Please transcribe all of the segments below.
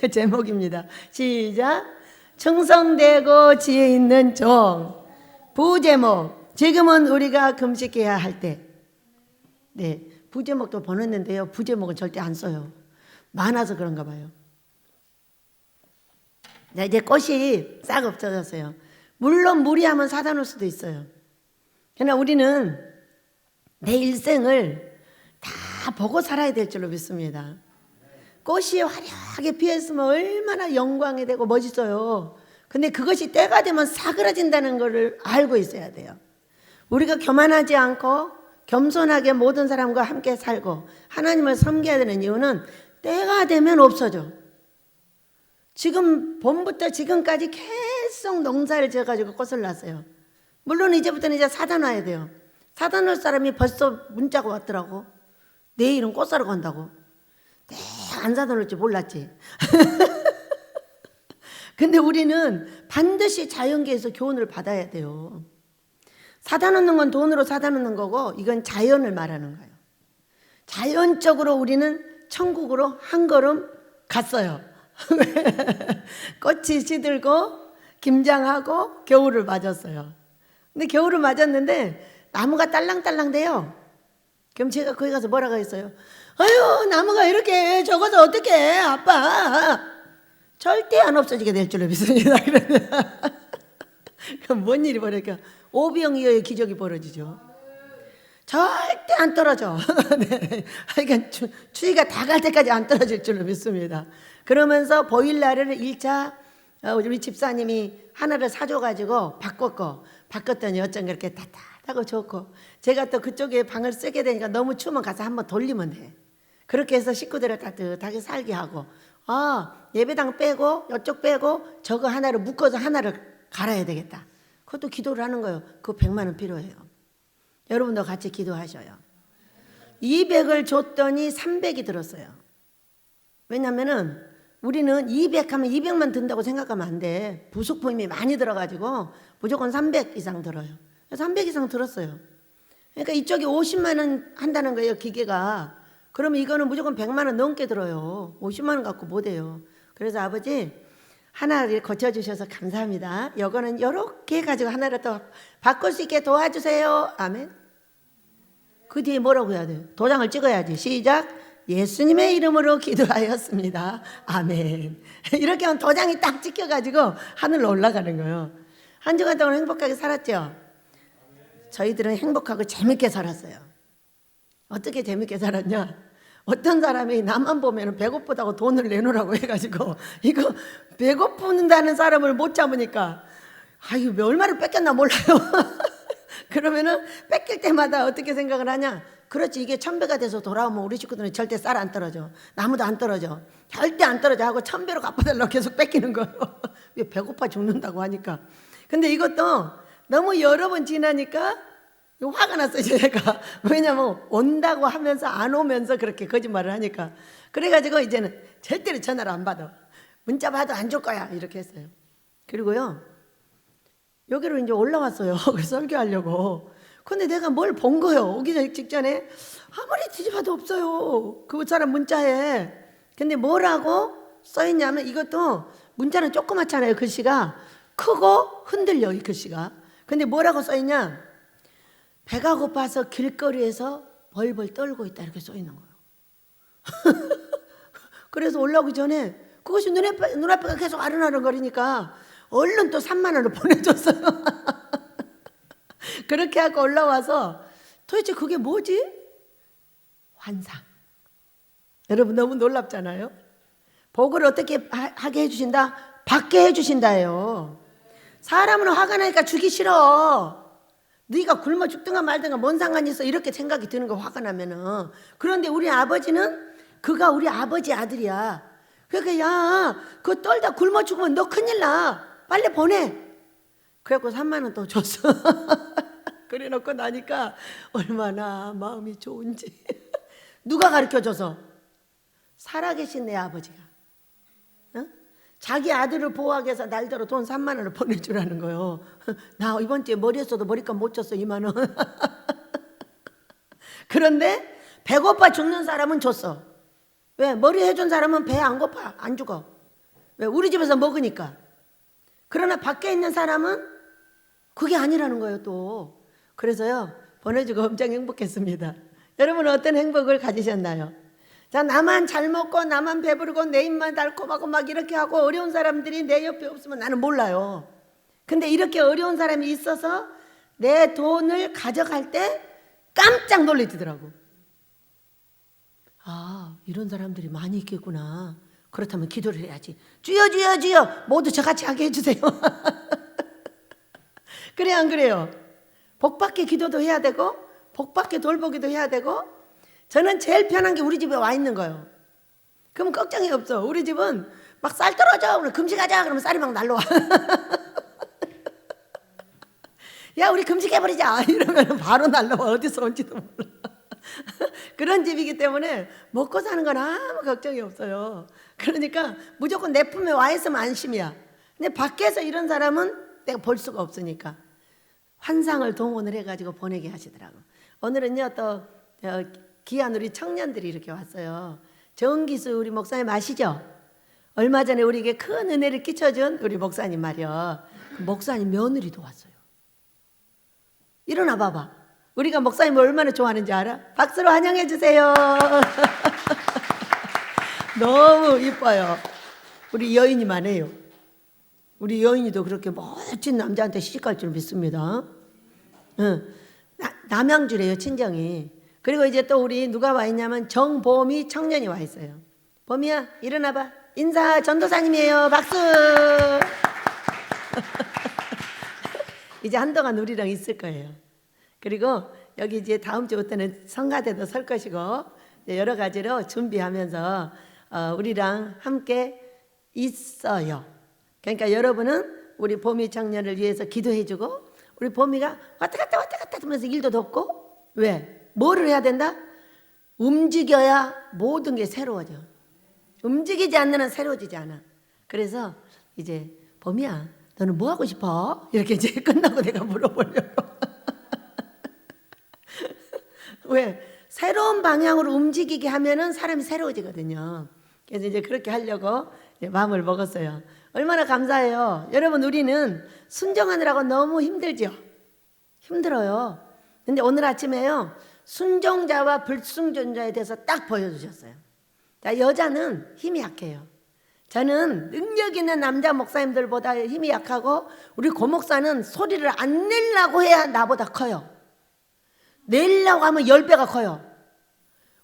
제목입니다. 시작. 충성되고 지혜 있는 종. 부제목. 지금은 우리가 금식해야 할 때. 네, 부제목도 보냈는데요. 부제목은 절대 안 써요. 많아서 그런가 봐요. 자, 이제 꽃이 싹 없어졌어요. 물론 무리하면 사다 놓을 수도 있어요. 그러나 우리는 내 일생을 다 보고 살아야 될 줄로 믿습니다. 꽃이 화려하게 피었으면 얼마나 영광이 되고 멋있어요. 근데 그것이 때가 되면 사그라진다는 것을 알고 있어야 돼요. 우리가 교만하지 않고 겸손하게 모든 사람과 함께 살고 하나님을 섬겨야 되는 이유는 때가 되면 없어져. 지금 봄부터 지금까지 계속 농사를 지어가지고 꽃을 놨어요. 물론 이제부터는 이제 사다 놔야 돼요. 사다 놓을 사람이 벌써 문자가 왔더라고. 내일은 꽃 사러 간다고. 내가 안 사다 놓을 줄 몰랐지. 근데 우리는 반드시 자연계에서 교훈을 받아야 돼요. 사다 놓는 건 돈으로 사다 놓는 거고 이건 자연을 말하는 거예요. 자연적으로 우리는 천국으로 한 걸음 갔어요. 꽃이 시들고 김장하고 겨울을 맞았어요. 근데 겨울을 맞았는데 나무가 딸랑딸랑 돼요. 그럼 제가 거기 가서 뭐라고 했어요? 아유, 나무가 이렇게 적어서 어떡해, 아빠. 절대 안 없어지게 될 줄로 믿습니다. 그럼 뭔 일이 벌어질까? 오병이어의 기적이 벌어지죠. 절대 안 떨어져. 네. 그러니까 추위가 다 갈 때까지 안 떨어질 줄로 믿습니다. 그러면서 보일러를 1차 우리 집사님이 하나를 사줘가지고 바꿨더니 어쩐 그렇게 따뜻하고 좋고, 제가 또 그쪽에 방을 쓰게 되니까 너무 추우면 가서 한번 돌리면 돼. 그렇게 해서 식구들을 따뜻하게 살게 하고, 예배당 빼고 이쪽 빼고 저거 하나를 묶어서 하나를 갈아야 되겠다. 그것도 기도를 하는 거예요. 그거 100만 원 필요해요. 여러분도 같이 기도하셔요. 200을 줬더니 300이 들었어요. 왜냐면은 우리는 200 하면 200만 든다고 생각하면 안 돼. 부속품이 많이 들어가지고 무조건 300 이상 들어요. 300 이상 들었어요. 그러니까 이쪽이 50만 원 한다는 거예요, 기계가. 그러면 이거는 무조건 100만 원 넘게 들어요. 50만 원 갖고 못 해요. 그래서 아버지 하나를 고쳐주셔서 감사합니다. 이거는 이렇게 해가지고 하나를 또 바꿀 수 있게 도와주세요. 아멘. 그 뒤에 뭐라고 해야 돼요? 도장을 찍어야지. 시작. 예수님의 이름으로 기도하였습니다. 아멘. 이렇게 하면 도장이 딱 찍혀가지고 하늘로 올라가는 거예요. 한 주간 동안 행복하게 살았죠? 저희들은 행복하고 재밌게 살았어요. 어떻게 재밌게 살았냐? 어떤 사람이 나만 보면 배고프다고 돈을 내놓으라고 해가지고 이거 배고픈다는 사람을 못 잡으니까 이거 얼마를 뺏겼나 몰라요. 그러면은 뺏길 때마다 어떻게 생각을 하냐? 그렇지, 이게 1000배가 돼서 돌아오면 우리 식구들은 절대 쌀 안 떨어져. 나무도 안 떨어져. 절대 안 떨어져 하고 1000배로 갚아달라고 계속 뺏기는 거예요. 배고파 죽는다고 하니까. 근데 이것도 너무 여러 번 지나니까 화가 났어요, 제가. 왜냐면 온다고 하면서 안 오면서 그렇게 거짓말을 하니까. 그래가지고 이제는 절대로 전화를 안 받아. 문자 봐도 안 줄 거야, 이렇게 했어요. 그리고요, 여기로 이제 올라왔어요. 설교하려고. 근데 내가 뭘 본 거예요. 오기 직전에 아무리 뒤집어도 없어요, 그 사람 문자에. 근데 뭐라고 써있냐면, 이것도 문자는 조그맣잖아요, 글씨가. 크고 흔들려, 이 글씨가. 근데 뭐라고 써있냐? 배가 고파서 길거리에서 벌벌 떨고 있다, 이렇게 써있는 거예요. 그래서 올라오기 전에 그것이 눈앞에가 계속 아른아른거리니까 얼른 또 3만 원을 보내줬어요. 그렇게 하고 올라와서 도대체 그게 뭐지? 환상. 여러분 너무 놀랍잖아요. 복을 어떻게 하게 해주신다? 받게 해주신다예요. 사람은 화가 나니까 주기 싫어. 네가 굶어 죽든가 말든가 뭔 상관이 있어, 이렇게 생각이 드는 거, 화가 나면은. 그런데 우리 아버지는 그가 우리 아버지 아들이야. 그러니까 야, 그거 떨다 굶어 죽으면 너 큰일 나, 빨리 보내. 그래갖고 3만 원 또 줬어. 그래 놓고 나니까 얼마나 마음이 좋은지. 누가 가르쳐줘서? 살아계신 내 아버지가. 자기 아들을 보호하기 위해서 날더러 돈 3만 원을 보내주라는 거예요. 나 이번 주에 머리 했어도 머리값 못 줬어, 2만 원. 그런데 배고파 죽는 사람은 줬어. 왜? 머리 해준 사람은 배 안 고파, 안 죽어. 왜? 우리 집에서 먹으니까. 그러나 밖에 있는 사람은 그게 아니라는 거예요, 또. 그래서요, 보내주고 엄청 행복했습니다. 여러분은 어떤 행복을 가지셨나요? 자, 나만 잘 먹고 나만 배부르고 내 입만 달콤하고 막 이렇게 하고 어려운 사람들이 내 옆에 없으면 나는 몰라요. 근데 이렇게 어려운 사람이 있어서 내 돈을 가져갈 때 깜짝 놀래지더라고. 아, 이런 사람들이 많이 있겠구나. 그렇다면 기도를 해야지. 주여 주여 주여 모두 저같이 하게 해주세요. 그래 안 그래요? 복받게 기도도 해야 되고 복받게 돌보기도 해야 되고. 저는 제일 편한 게 우리 집에 와 있는 거예요. 그럼 걱정이 없어. 우리 집은 막 쌀 떨어져. 그럼 금식하자. 그러면 쌀이 막 날라와. 야, 우리 금식해버리자. 이러면 바로 날라와. 어디서 온지도 몰라. 그런 집이기 때문에 먹고 사는 건 아무 걱정이 없어요. 그러니까 무조건 내 품에 와 있으면 안심이야. 근데 밖에서 이런 사람은 내가 볼 수가 없으니까 환상을 동원을 해가지고 보내게 하시더라고. 오늘은요, 또 귀한 우리 청년들이 이렇게 왔어요. 정기수 우리 목사님 아시죠? 얼마 전에 우리에게 큰 은혜를 끼쳐준 우리 목사님 말이요. 그 목사님 며느리도 왔어요. 일어나 봐봐. 우리가 목사님을 얼마나 좋아하는지 알아? 박수로 환영해 주세요. 너무 이뻐요. 우리 여인이만 해요. 우리 여인이도 그렇게 멋진 남자한테 시집갈 줄 믿습니다. 남양주래요, 친정이. 그리고 이제 또 우리 누가 와 있냐면 정보미 청년이 와 있어요. 보미야, 일어나봐. 인사, 전도사님이에요. 박수. 이제 한동안 우리랑 있을 거예요. 그리고 여기 이제 다음 주부터는 성가대도 설 것이고 여러 가지로 준비하면서 우리랑 함께 있어요. 그러니까 여러분은 우리 보미 청년을 위해서 기도해주고 우리 보미가 왔다 갔다 하면서 일도 돕고. 왜? 뭐를 해야 된다? 움직여야 모든 게 새로워져. 움직이지 않는 한 새로워지지 않아. 그래서 이제 보미야, 너는 뭐 하고 싶어? 이렇게 이제 끝나고 내가 물어보려고. 왜? 새로운 방향으로 움직이게 하면은 사람이 새로워지거든요. 그래서 이제 그렇게 하려고 이제 마음을 먹었어요. 얼마나 감사해요. 여러분, 우리는 순종하느라고 너무 힘들죠? 힘들어요. 근데 오늘 아침에요, 순종자와 불순종자에 대해서 딱 보여주셨어요. 자, 여자는 힘이 약해요. 저는 능력 있는 남자 목사님들보다 힘이 약하고 우리 고목사는 소리를 안 내려고 해야 나보다 커요. 내려고 하면 10배가 커요.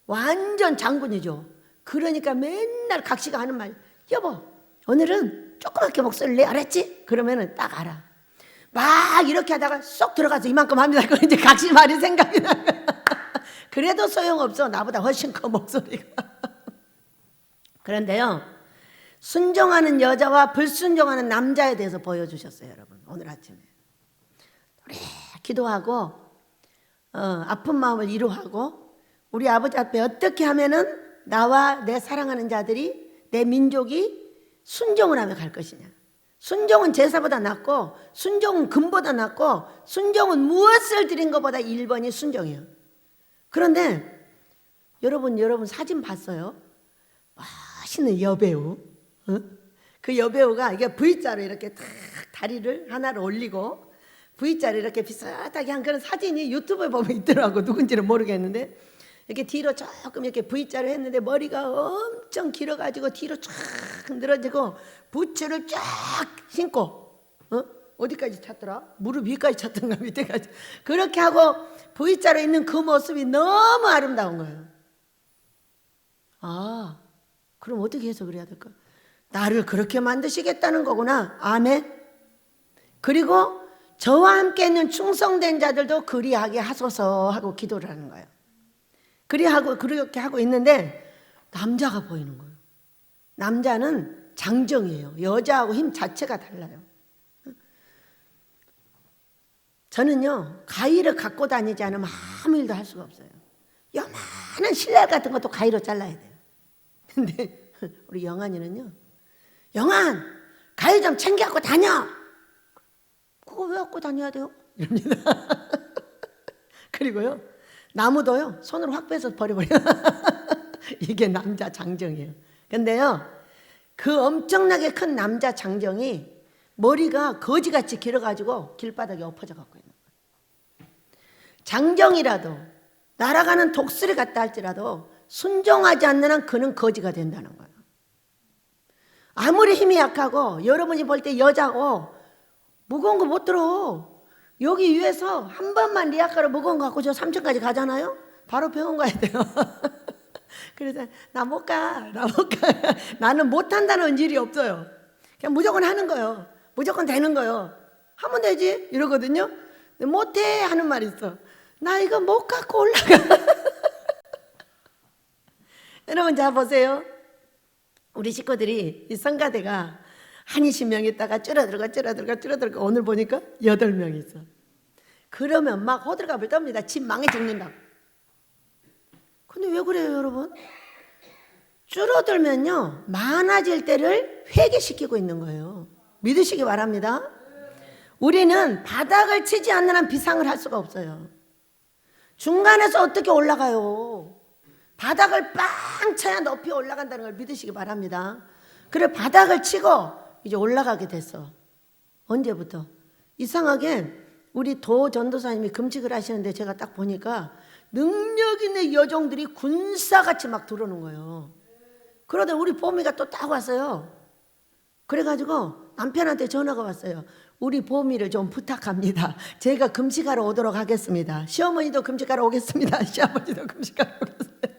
완전 장군이죠. 그러니까 맨날 각시가 하는 말, 여보 오늘은 조그맣게 목소리를 내, 알았지? 그러면은 딱 알아. 막 이렇게 하다가 쏙 들어가서 이만큼 합니다. 그럼 이제 각시 말이 생각이 나. 그래도 소용없어. 나보다 훨씬 커 목소리가. 그런데요, 순종하는 여자와 불순종하는 남자에 대해서 보여주셨어요. 여러분, 오늘 아침에 우리 기도하고 아픈 마음을 위로하고 우리 아버지 앞에 어떻게 하면은 나와 내 사랑하는 자들이, 내 민족이 순종을 하며 갈 것이냐. 순종은 제사보다 낫고 순종은 금보다 낫고 순종은 무엇을 드린 것보다 1번이 순종이에요. 그런데 여러분 사진 봤어요? 멋있는 여배우. 그 여배우가 이게 V자로 이렇게 탁 다리를 하나를 올리고 V자로 이렇게 비슷하게 한 그런 사진이 유튜브에 보면 있더라고. 누군지는 모르겠는데 이렇게 뒤로 조금 이렇게 V자로 했는데 머리가 엄청 길어가지고 뒤로 쫙 늘어지고 부츠를 쫙 신고 어디까지 찼더라? 무릎 위까지 찼던가 밑에까지. 그렇게 하고 V자로 있는 그 모습이 너무 아름다운 거예요. 아, 그럼 어떻게 해서 그래야 될까? 나를 그렇게 만드시겠다는 거구나. 아멘. 그리고 저와 함께 있는 충성된 자들도 그리하게 하소서 하고 기도를 하는 거예요. 그렇게 하고 있는데 남자가 보이는 거예요. 남자는 장정이에요. 여자하고 힘 자체가 달라요. 저는요, 가위를 갖고 다니지 않으면 아무 일도 할 수가 없어요. 요만한 신랄 같은 것도 가위로 잘라야 돼요. 근데 우리 영환이는요, 영환 가위 좀 챙겨 갖고 다녀. 그거 왜 갖고 다녀야 돼요? 이럽니다. 그리고요, 나무도요 손으로 확 빼서 버려버려요. 이게 남자 장정이에요. 근데요, 그 엄청나게 큰 남자 장정이 머리가 거지같이 길어가지고 길바닥에 엎어져 갖고 있는 거예요. 장정이라도 날아가는 독수리 같다 할지라도 순종하지 않는 한 그는 거지가 된다는 거예요. 아무리 힘이 약하고 여러분이 볼 때 여자고 무거운 거 못 들어. 여기 위에서 한 번만 리아카로 무거운 거 갖고 저 3층까지 가잖아요. 바로 병원 가야 돼요. 그래서 나 못 가. 나는 못한다는 일이 없어요. 그냥 무조건 하는 거예요. 무조건 되는 거예요. 하면 되지 이러거든요. 못해 하는 말이 있어. 나 이거 못 갖고 올라가. 여러분 자 보세요. 우리 식구들이 이 성가대가 한 20명 있다가 줄어들고 오늘 보니까 8명 있어. 그러면 막 호들갑을 떱니다. 집 망해 죽는다고. 근데 왜 그래요 여러분? 줄어들면요 많아질 때를 회개시키고 있는 거예요. 믿으시기 바랍니다. 우리는 바닥을 치지 않는 한 비상을 할 수가 없어요. 중간에서 어떻게 올라가요? 바닥을 빵 쳐야 높이 올라간다는 걸 믿으시기 바랍니다. 그래 바닥을 치고 이제 올라가게 됐어. 언제부터? 이상하게 우리 도 전도사님이 금식을 하시는데 제가 딱 보니까 능력 있는 여종들이 군사같이 막 들어오는 거예요. 그러다 우리 보미가 또 딱 왔어요. 그래가지고 남편한테 전화가 왔어요. 우리 보미를 좀 부탁합니다. 제가 금식하러 오도록 하겠습니다. 시어머니도 금식하러 오겠습니다. 시아버지도 금식하러 오겠습니다.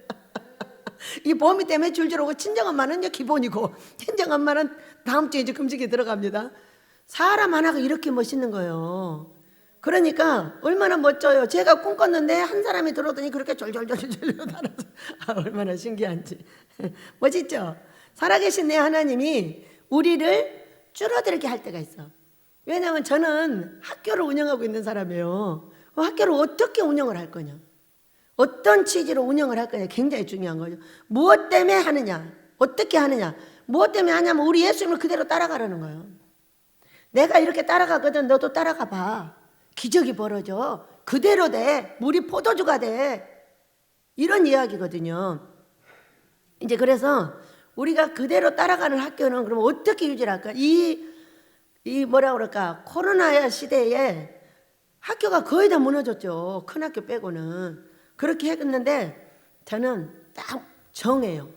이 보미 때문에 줄줄 오고 친정엄마는 기본이고 친정엄마는 다음 주에 이제 금식에 들어갑니다. 사람 하나가 이렇게 멋있는 거예요. 그러니까 얼마나 멋져요. 제가 꿈꿨는데 한 사람이 들어오더니 그렇게 졸졸졸졸 달아서 얼마나 신기한지. 멋있죠? 살아계신 내 하나님이 우리를 줄어들게 할 때가 있어. 왜냐하면 저는 학교를 운영하고 있는 사람이에요. 학교를 어떻게 운영을 할 거냐, 어떤 취지로 운영을 할 거냐 굉장히 중요한 거죠. 무엇 때문에 하느냐, 어떻게 하느냐. 무엇 때문에 하냐면 우리 예수님을 그대로 따라가라는 거예요. 내가 이렇게 따라가거든. 너도 따라가 봐. 기적이 벌어져. 그대로 돼. 물이 포도주가 돼. 이런 이야기거든요. 이제 그래서 우리가 그대로 따라가는 학교는 그럼 어떻게 유지를 할까? 이 뭐라 그럴까? 코로나 시대에 학교가 거의 다 무너졌죠. 큰 학교 빼고는. 그렇게 했는데 저는 딱 정해요.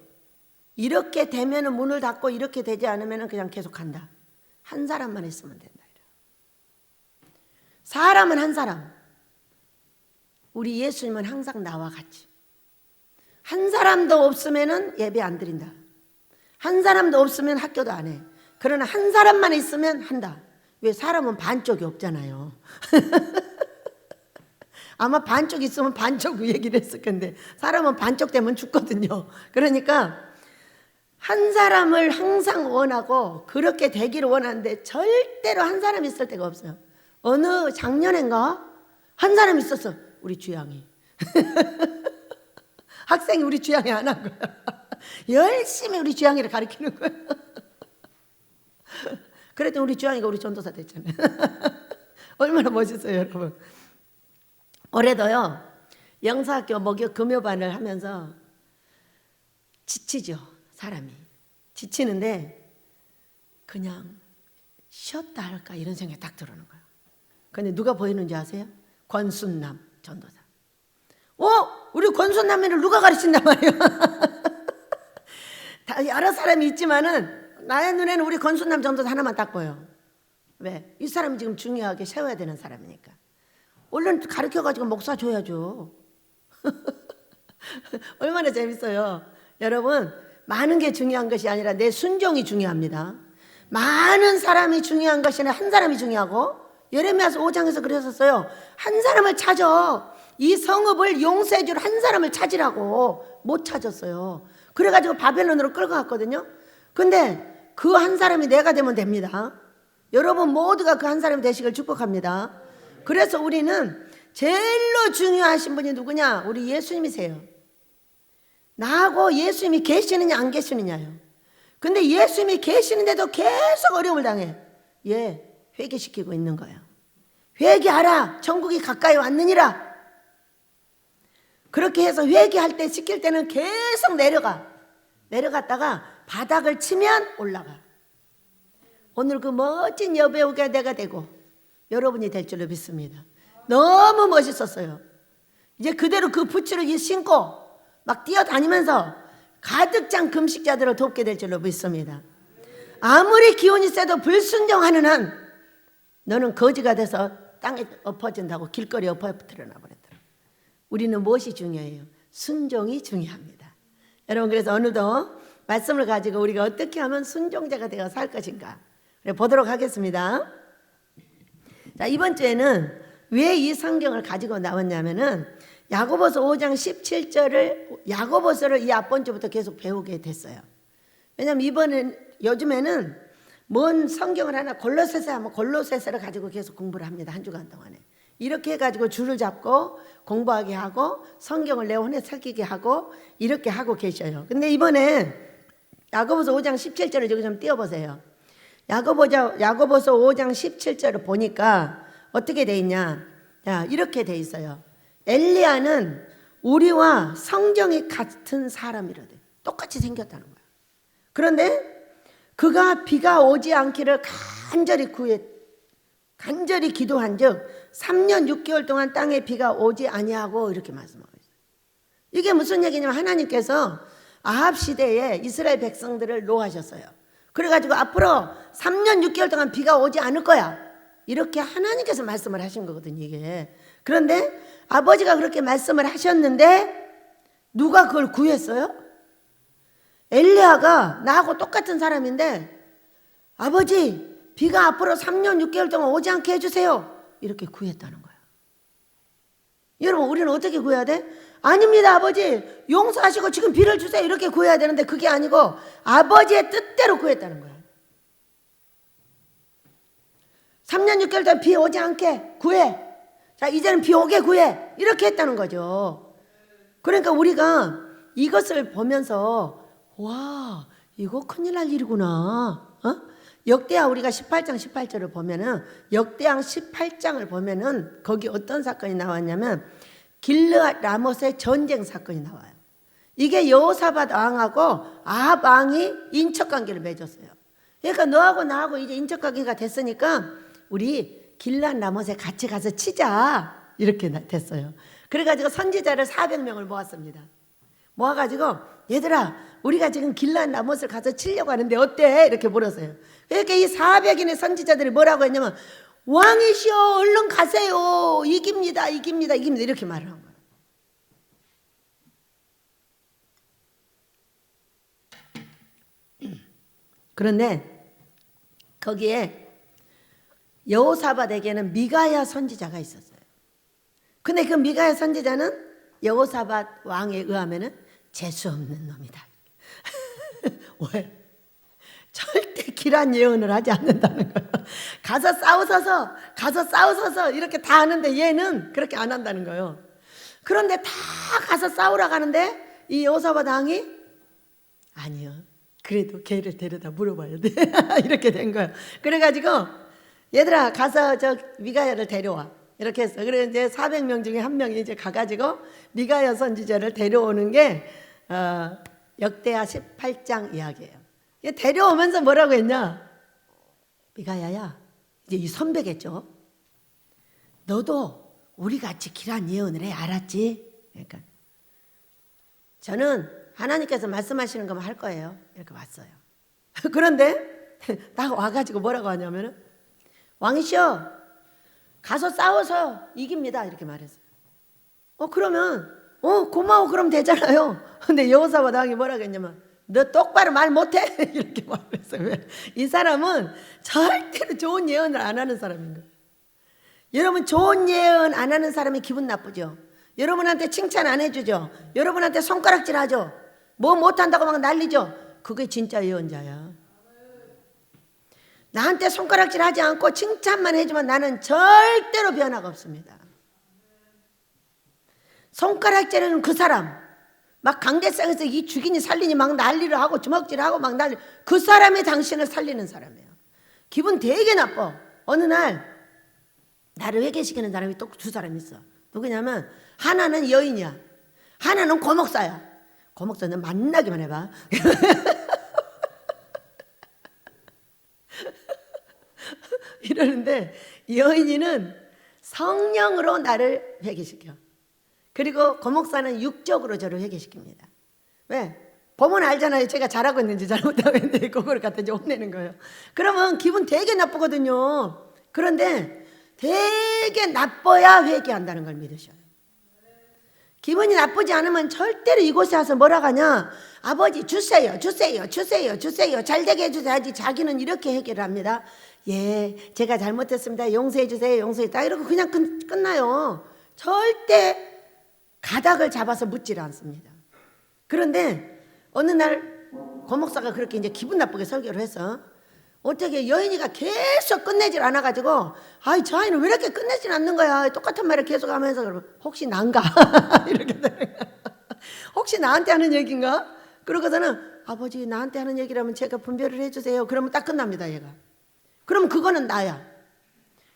이렇게 되면은 문을 닫고 이렇게 되지 않으면은 그냥 계속 간다. 한 사람만 있으면 된다. 사람은 한 사람. 우리 예수님은 항상 나와 같이. 한 사람도 없으면은 예배 안 드린다. 한 사람도 없으면 학교도 안 해. 그러나 한 사람만 있으면 한다. 왜? 사람은 반쪽이 없잖아요. 아마 반쪽 있으면 반쪽 얘기를 했을 건데 사람은 반쪽 되면 죽거든요. 그러니까 한 사람을 항상 원하고 그렇게 되기를 원하는데 절대로 한 사람 있을 데가 없어요. 어느 작년인가 한 사람 있었어. 우리 주양이. 학생이 우리 주양이 안 한 거야. 열심히 우리 주양이를 가르치는 거야. 그랬더니 우리 주양이가 우리 전도사 됐잖아요. 얼마나 멋있어요 여러분. 올해도요 영사학교 목요 금요반을 하면서 지치죠. 사람이 지치는데 그냥 쉬었다 할까 이런 생각이 딱 들어오는 거예요. 근데 누가 보이는지 아세요? 권순남 전도사. 우리 권순남이를 누가 가르친단 말이에요. 다 여러 사람이 있지만은 나의 눈에는 우리 권순남 전도사 하나만 딱 보여. 왜? 이 사람이 지금 중요하게 세워야 되는 사람이니까. 얼른 가르쳐가지고 목사 줘야죠. 얼마나 재밌어요. 여러분, 많은 게 중요한 것이 아니라 내 순종이 중요합니다. 많은 사람이 중요한 것이 아니라 한 사람이 중요하고, 예레미야서 5장에서 그랬었어요. 한 사람을 찾아. 이 성읍을 용서해 줄 한 사람을 찾으라고. 못 찾았어요. 그래가지고 바벨론으로 끌고 갔거든요. 근데 그 한 사람이 내가 되면 됩니다. 여러분 모두가 그 한 사람이 되시길 축복합니다. 그래서 우리는 제일로 중요하신 분이 누구냐? 우리 예수님이세요. 나하고 예수님이 계시느냐 안 계시느냐요. 근데 예수님이 계시는데도 계속 어려움을 당해. 회개시키고 있는 거예요. 회개하라. 천국이 가까이 왔느니라. 그렇게 해서 회개할 때 시킬 때는 계속 내려갔다가 바닥을 치면 올라가. 오늘 그 멋진 여배우가 내가 되고 여러분이 될 줄로 믿습니다. 너무 멋있었어요. 이제 그대로 그 부츠를 신고 막 뛰어다니면서 가득 찬 금식자들을 돕게 될 줄로 믿습니다. 아무리 기운이 세도 불순종하는 한 너는 거지가 돼서 땅에 엎어진다고 길거리에 엎어뜨려 놔버렸더라. 우리는 무엇이 중요해요? 순종이 중요합니다. 여러분, 그래서 오늘도 말씀을 가지고 우리가 어떻게 하면 순종자가 되어 살 것인가 보도록 하겠습니다. 자, 이번 주에는 왜 이 성경을 가지고 나왔냐면은 야고보서 5장 17절을 야고보서를 이 앞번 주부터 계속 배우게 됐어요. 왜냐하면 요즘에는 뭔 성경을 하나 골로새서 하면 골로새서를 가지고 계속 공부를 합니다. 한 주간 동안에. 이렇게 해가지고 줄을 잡고 공부하게 하고 성경을 내 혼에 새기게 하고 이렇게 하고 계셔요. 근데 이번에 야고보서 5장 17절을 여기 좀 띄워보세요. 야고보서 5장 17절을 보니까 어떻게 돼 있냐. 자, 이렇게 돼 있어요. 엘리야는 우리와 성정이 같은 사람이라대. 똑같이 생겼다는 거야. 그런데 그가 비가 오지 않기를 간절히 기도한 즉 3년 6개월 동안 땅에 비가 오지 아니하고 이렇게 말씀하고 있어요. 이게 무슨 얘기냐면 하나님께서 아합 시대에 이스라엘 백성들을 노하셨어요. 그래가지고 앞으로 3년 6개월 동안 비가 오지 않을 거야. 이렇게 하나님께서 말씀을 하신 거거든요, 이게. 그런데 아버지가 그렇게 말씀을 하셨는데 누가 그걸 구했어요? 엘리야가 나하고 똑같은 사람인데 아버지 비가 앞으로 3년 6개월 동안 오지 않게 해주세요. 이렇게 구했다는 거야. 여러분, 우리는 어떻게 구해야 돼? 아닙니다, 아버지 용서하시고 지금 비를 주세요. 이렇게 구해야 되는데 그게 아니고 아버지의 뜻대로 구했다는 거야. 3년 6개월 동안 비 오지 않게 구해. 자, 이제는 비 오게 구해. 이렇게 했다는 거죠. 그러니까 우리가 이것을 보면서 와, 이거 큰일 날 일이구나. 역대하 우리가 18장 18절을 보면은 역대하 18장을 보면은 거기 어떤 사건이 나왔냐면 길르앗 라못의 전쟁 사건이 나와요. 이게 여호사밧 왕하고 아합 왕이 인척 관계를 맺었어요. 그러니까 너하고 나하고 이제 인척 관계가 됐으니까 우리 길르앗 라못에 같이 가서 치자. 이렇게 됐어요. 그래가지고 선지자를 400명을 모았습니다. 모아가지고 얘들아 우리가 지금 길르앗 라못을 가서 치려고 하는데 어때? 이렇게 물었어요. 그러니까 이 400인의 선지자들이 뭐라고 했냐면 왕이시여 얼른 가세요. 이깁니다 이렇게 말을 한 거예요. 그런데 거기에 여호사밧에게는 미가야 선지자가 있었어요. 근데 그 미가야 선지자는 여호사밧 왕에 의하면은 재수 없는 놈이다. 왜? 절대 길한 예언을 하지 않는다는 거예요. 가서 싸우소서 이렇게 다 하는데 얘는 그렇게 안 한다는 거예요. 그런데 다 가서 싸우러 가는데 이 여호사밧 왕이 아니요. 그래도 걔를 데려다 물어봐야 돼. 이렇게 된 거예요. 그래가지고 얘들아 가서 저 미가야를 데려와. 이렇게 했어. 그래서 이제 400명 중에 한 명이 이제 가가지고 미가야 선지자를 데려오는 게 역대하 18장 이야기예요. 데려오면서 뭐라고 했냐? 미가야야, 이제 이 선배겠죠. 너도 우리 같이 길한 예언을 해, 알았지? 그러니까 저는 하나님께서 말씀하시는 것만 할 거예요. 이렇게 왔어요. 그런데 딱 와가지고 뭐라고 하냐면은 왕이시여, 가서 싸워서 이깁니다. 이렇게 말했어요. 그러면 고마워 그럼 되잖아요. 근데 여호사밧 왕이 뭐라고 했냐면 너 똑바로 말 못해? 이렇게 말했어요. 왜? 이 사람은 절대로 좋은 예언을 안 하는 사람인 거예요. 여러분 좋은 예언 안 하는 사람이 기분 나쁘죠. 여러분한테 칭찬 안 해주죠. 여러분한테 손가락질 하죠. 뭐 못한다고 막 난리죠. 그게 진짜 예언자야. 나한테 손가락질 하지 않고 칭찬만 해주면 나는 절대로 변화가 없습니다. 손가락질하는 그 사람, 막 강대상에서 이 죽이니 살리니 막 난리를 하고 주먹질하고 막 난리, 그 사람이 당신을 살리는 사람이에요. 기분 되게 나빠. 어느 날 나를 회개시키는 사람이 또 두 사람 있어. 누구냐면 하나는 여인이야. 하나는 고목사야. 고목사는 만나기만 해봐. 이러는데 여인이는 성령으로 나를 회개시켜. 그리고 고목사는 육적으로 저를 회개시킵니다. 왜? 보면 알잖아요. 제가 잘하고 있는지 잘못하고 있는지. 그걸 갖다 이제 혼내는 거예요. 그러면 기분 되게 나쁘거든요. 그런데 되게 나빠야 회개한다는 걸 믿으셔요. 기분이 나쁘지 않으면 절대로 이곳에 와서 뭐라고 하냐, 아버지 주세요 주세요 주세요 주세요 잘 되게 해주세요 하지. 자기는 이렇게 해결을 합니다. 예, 제가 잘못했습니다. 용서해 주세요. 용서해. 딱 이러고 그냥 끝나요. 절대 가닥을 잡아서 묻지를 않습니다. 그런데 어느 날 고목사가 그렇게 이제 기분 나쁘게 설교를 해서 어떻게 여인이가 계속 끝내질 않아가지고, 아이 저 아이는 왜 이렇게 끝내질 않는 거야, 똑같은 말을 계속 하면서. 그러면 혹시 난가 이렇게 혹시 나한테 하는 얘기인가? 그러고서는 아버지 나한테 하는 얘기라면 제가 분별을 해주세요. 그러면 딱 끝납니다. 얘가. 그럼 그거는 나야.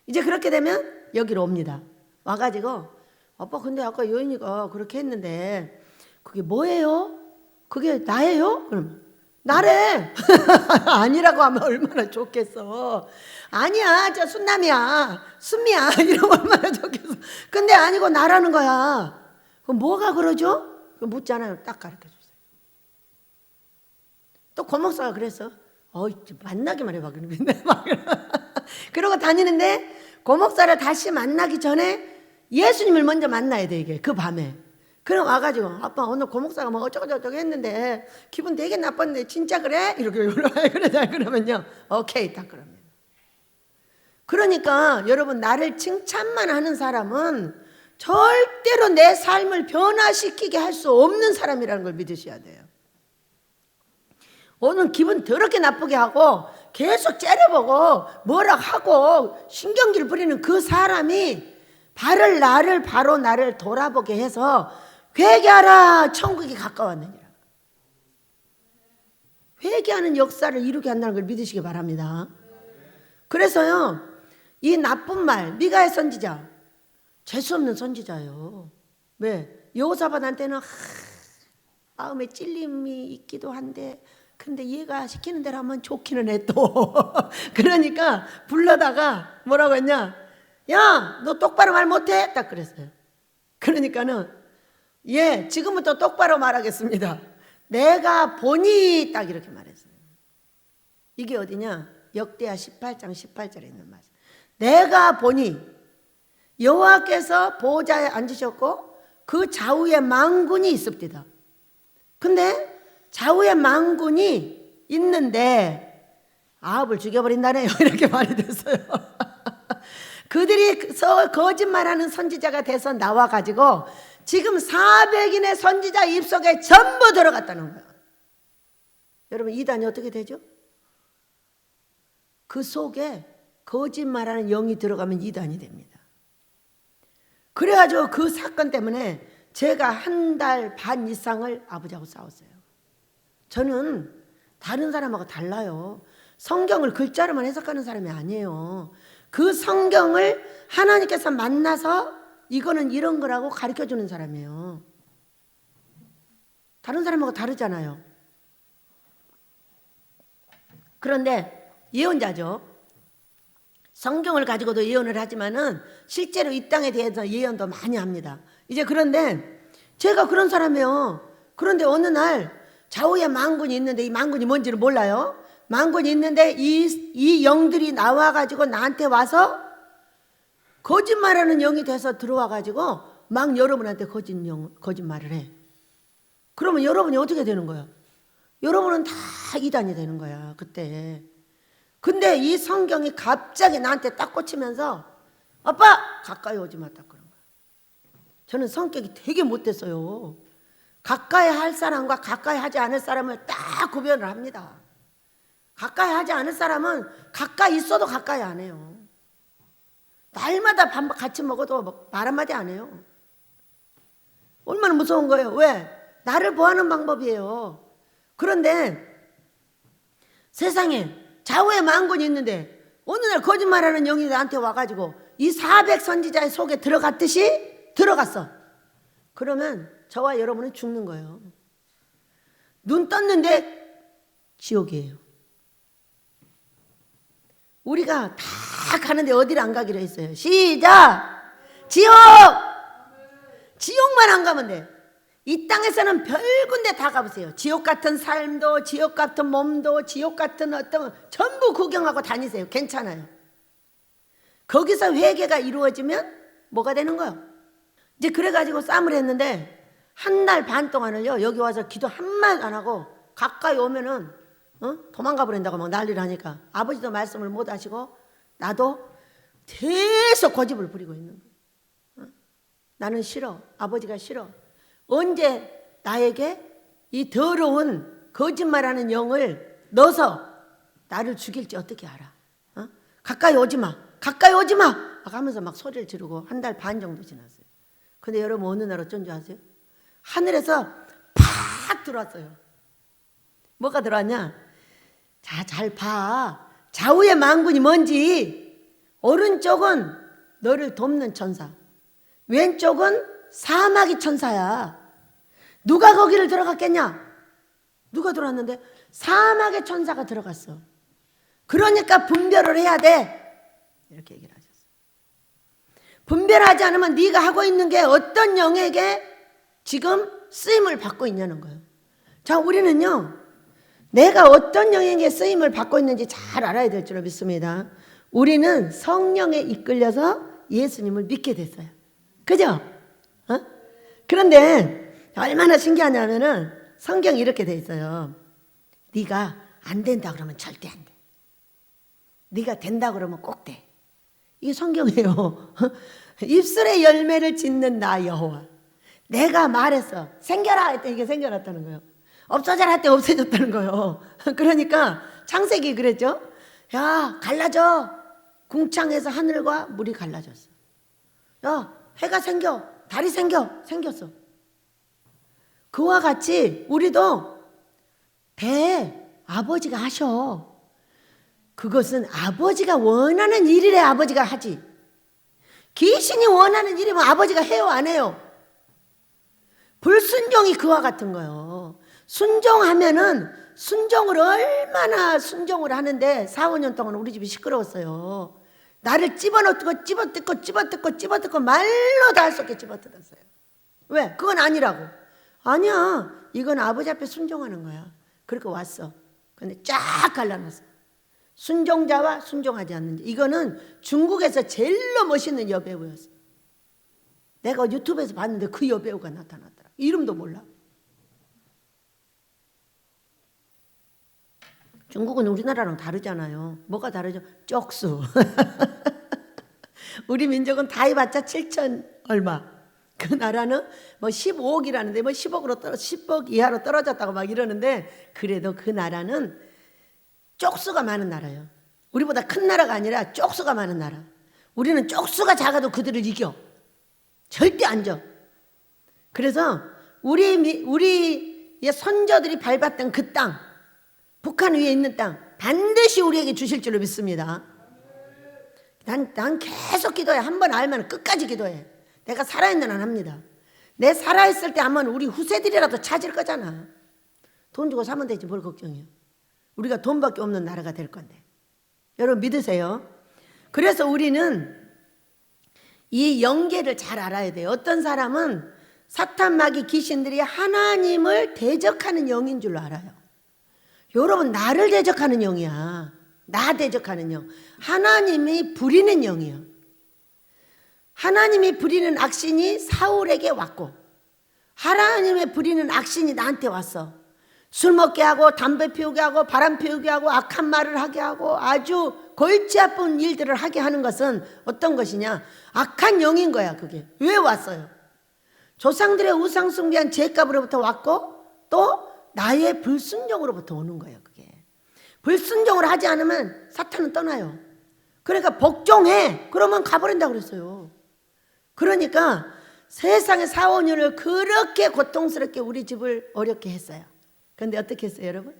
이제 그렇게 되면 여기로 옵니다. 와가지고 아빠 근데 아까 여인이가 그렇게 했는데 그게 뭐예요? 그게 나예요? 그럼 나래. 아니라고 하면 얼마나 좋겠어. 아니야 저 순남이야 순미야 이러면 얼마나 좋겠어. 근데 아니고 나라는 거야. 그럼 뭐가 그러죠? 묻잖아요. 딱 가르쳐주세요. 또 고목사가 그랬어. 만나기만 해봐. 그러고 다니는데 고목사를 다시 만나기 전에 예수님을 먼저 만나야 돼. 이게 그 밤에. 그럼 와가지고 아빠 오늘 고목사가 뭐 어쩌고저쩌고 했는데 기분 되게 나빴는데 진짜 그래? 이렇게 그러자. 그러면요 오케이 딱 그럽니다. 그러니까 여러분 나를 칭찬만 하는 사람은 절대로 내 삶을 변화시키게 할 수 없는 사람이라는 걸 믿으셔야 돼요. 오늘 기분 더럽게 나쁘게 하고 계속 째려보고 뭐라 하고 신경질 부리는 그 사람이 바로 나를 돌아보게 해서 회개하라 천국이 가까웠느니라. 회개하는 역사를 이루게 한다는 걸 믿으시기 바랍니다. 그래서요 이 나쁜 말 미가의 선지자 재수없는 선지자예요. 왜? 여호사밧한테는 마음에 찔림이 있기도 한데 근데 얘가 시키는 대로 하면 좋기는 해 또. 그러니까 불러다가 뭐라고 했냐, 야 너 똑바로 말 못해? 딱 그랬어요. 그러니까는 예 지금부터 똑바로 말하겠습니다. 내가 보니 딱 이렇게 말했어요. 이게 어디냐, 역대하 18장 18절에 있는 말씀. 내가 보니 여호와께서 보좌에 앉으셨고 그 좌우에 망군이 있습니다. 근데 좌우에 망군이 있는데 아합을 죽여버린다네요. 이렇게 말이 됐어요. 그들이 거짓말하는 선지자가 돼서 나와가지고 지금 400인의 선지자 입속에 전부 들어갔다는 거예요. 여러분 이단이 어떻게 되죠? 그 속에 거짓말하는 영이 들어가면 이단이 됩니다. 그래가지고 그 사건 때문에 제가 1달 반 이상을 아버지하고 싸웠어요. 저는 다른 사람하고 달라요. 성경을 글자로만 해석하는 사람이 아니에요. 그 성경을 하나님께서 만나서 이거는 이런 거라고 가르쳐주는 사람이에요. 다른 사람하고 다르잖아요. 그런데 예언자죠. 성경을 가지고도 예언을 하지만은 실제로 이 땅에 대해서 예언도 많이 합니다. 이제 그런데 제가 그런 사람이에요. 그런데 어느 날 좌우에 망군이 있는데 이 망군이 뭔지를 몰라요. 망군이 있는데 이 영들이 나와가지고 나한테 와서 거짓말하는 영이 돼서 들어와가지고 막 여러분한테 거짓말을 해. 그러면 여러분이 어떻게 되는 거야? 여러분은 다 이단이 되는 거야 그때. 근데 이 성경이 갑자기 나한테 딱 꽂히면서 아빠 가까이 오지 마 딱 그런 거야. 저는 성격이 되게 못됐어요. 가까이 할 사람과 가까이 하지 않을 사람을 딱 구별을 합니다. 가까이 하지 않을 사람은 가까이 있어도 가까이 안 해요. 날마다 밥 같이 먹어도 말 한마디 안 해요. 얼마나 무서운 거예요. 왜? 나를 보호하는 방법이에요. 그런데 세상에 좌우에 망군이 있는데 어느 날 거짓말하는 영이 나한테 와가지고 이 400 선지자의 속에 들어갔듯이 들어갔어. 그러면 저와 여러분은 죽는 거예요. 눈 떴는데 지옥이에요. 우리가 다 가는데 어디를 안 가기로 했어요? 시작! 지옥! 지옥만 안 가면 돼. 이 땅에서는 별 군데 다 가보세요. 지옥 같은 삶도, 지옥 같은 몸도, 지옥 같은 어떤 전부 구경하고 다니세요. 괜찮아요. 거기서 회개가 이루어지면 뭐가 되는 거예요? 이제 그래가지고 싸움을 했는데 한 달 반 동안을요, 여기 와서 기도 한마디 안 하고 가까이 오면은 도망가 버린다고 막 난리를 하니까 아버지도 말씀을 못 하시고 나도 계속 고집을 부리고 있는 거예요. 나는 싫어. 아버지가 싫어. 언제 나에게 이 더러운 거짓말하는 영을 넣어서 나를 죽일지 어떻게 알아? 가까이 오지 마. 가까이 오지 마. 막 하면서 막 소리를 지르고 한 달 반 정도 지났어요. 근데 여러분 어느 날 어쩐 줄 아세요? 하늘에서 팍 들어왔어요. 뭐가 들어왔냐? 자, 잘 봐. 좌우의 만군이 뭔지. 오른쪽은 너를 돕는 천사, 왼쪽은 사마귀 천사야. 누가 거기를 들어갔겠냐? 누가 들어왔는데 사마귀 천사가 들어갔어. 그러니까 분별을 해야 돼. 이렇게 얘기를 하셨어요. 분별하지 않으면 네가 하고 있는 게 어떤 영에게 지금 쓰임을 받고 있냐는 거예요. 자, 우리는요, 내가 어떤 영에게 쓰임을 받고 있는지 잘 알아야 될 줄 믿습니다. 우리는 성령에 이끌려서 예수님을 믿게 됐어요. 그죠? 그런데 얼마나 신기하냐면은 성경이 이렇게 돼 있어요. 네가 안 된다 그러면 절대 안 돼. 네가 된다 그러면 꼭 돼. 이게 성경이에요. 입술의 열매를 짓는 나 여호와. 내가 말했어. 생겨라 했더니 이게 생겨났다는 거예요. 없어져라 했더니 없어졌다는 거예요. 그러니까 창세기 그랬죠. 야, 갈라져. 궁창에서 하늘과 물이 갈라졌어. 야, 해가 생겨. 달이 생겼어. 그와 같이 우리도 돼. 아버지가 하셔. 그것은 아버지가 원하는 일이래. 아버지가 하지. 귀신이 원하는 일이면 아버지가 해요, 안 해요? 불순종이 그와 같은 거예요. 순종하면은 순종을 얼마나 순종을 하는데 4, 5년 동안 우리 집이 시끄러웠어요. 나를 집어뜯고 말로 다 할 수 없게 집어뜯었어요. 왜? 그건 아니라고. 아니야. 이건 아버지 앞에 순종하는 거야. 그렇게 왔어. 근데 쫙 갈라놨어. 순종자와 순종하지 않는 자. 이거는 중국에서 제일로 멋있는 여배우였어. 내가 유튜브에서 봤는데 그 여배우가 나타났더라. 이름도 몰라. 중국은 우리나라랑 다르잖아요. 뭐가 다르죠? 쪽수. 우리 민족은 다 해봤자 7천 얼마. 그 나라는 뭐 15억이라는데 뭐 10억 이하로 떨어졌다고 막 이러는데 그래도 그 나라는 쪽수가 많은 나라예요. 우리보다 큰 나라가 아니라 쪽수가 많은 나라. 우리는 쪽수가 작아도 그들을 이겨. 절대 안 져. 그래서 우리의 선조들이 밟았던 그 땅, 북한 위에 있는 땅 반드시 우리에게 주실 줄로 믿습니다. 난 계속 기도해. 한번 알면 끝까지 기도해. 내가 살아있는 한 합니다. 내 살아있을 때 하면 우리 후세들이라도 찾을 거잖아. 돈 주고 사면 되지 뭘 걱정해요. 우리가 돈밖에 없는 나라가 될 건데. 여러분 믿으세요. 그래서 우리는 이 영계를 잘 알아야 돼요. 어떤 사람은 사탄 마귀 귀신들이 하나님을 대적하는 영인 줄로 알아요. 여러분 나를 대적하는 영이야. 나 대적하는 영. 하나님이 부리는 영이에요. 하나님이 부리는 악신이 사울에게 왔고 하나님의 부리는 악신이 나한테 왔어. 술 먹게 하고 담배 피우게 하고 바람 피우게 하고 악한 말을 하게 하고 아주 골치 아픈 일들을 하게 하는 것은 어떤 것이냐? 악한 영인 거야. 그게 왜 왔어요? 조상들의 우상 숭배한 죄값으로부터 왔고 또 나의 불순종으로부터 오는 거예요. 그게 불순종을 하지 않으면 사탄은 떠나요. 그러니까 복종해. 그러면 가버린다고 그랬어요. 그러니까 세상의 4, 5년을 그렇게 고통스럽게 우리 집을 어렵게 했어요. 그런데 어떻게 했어요, 여러분?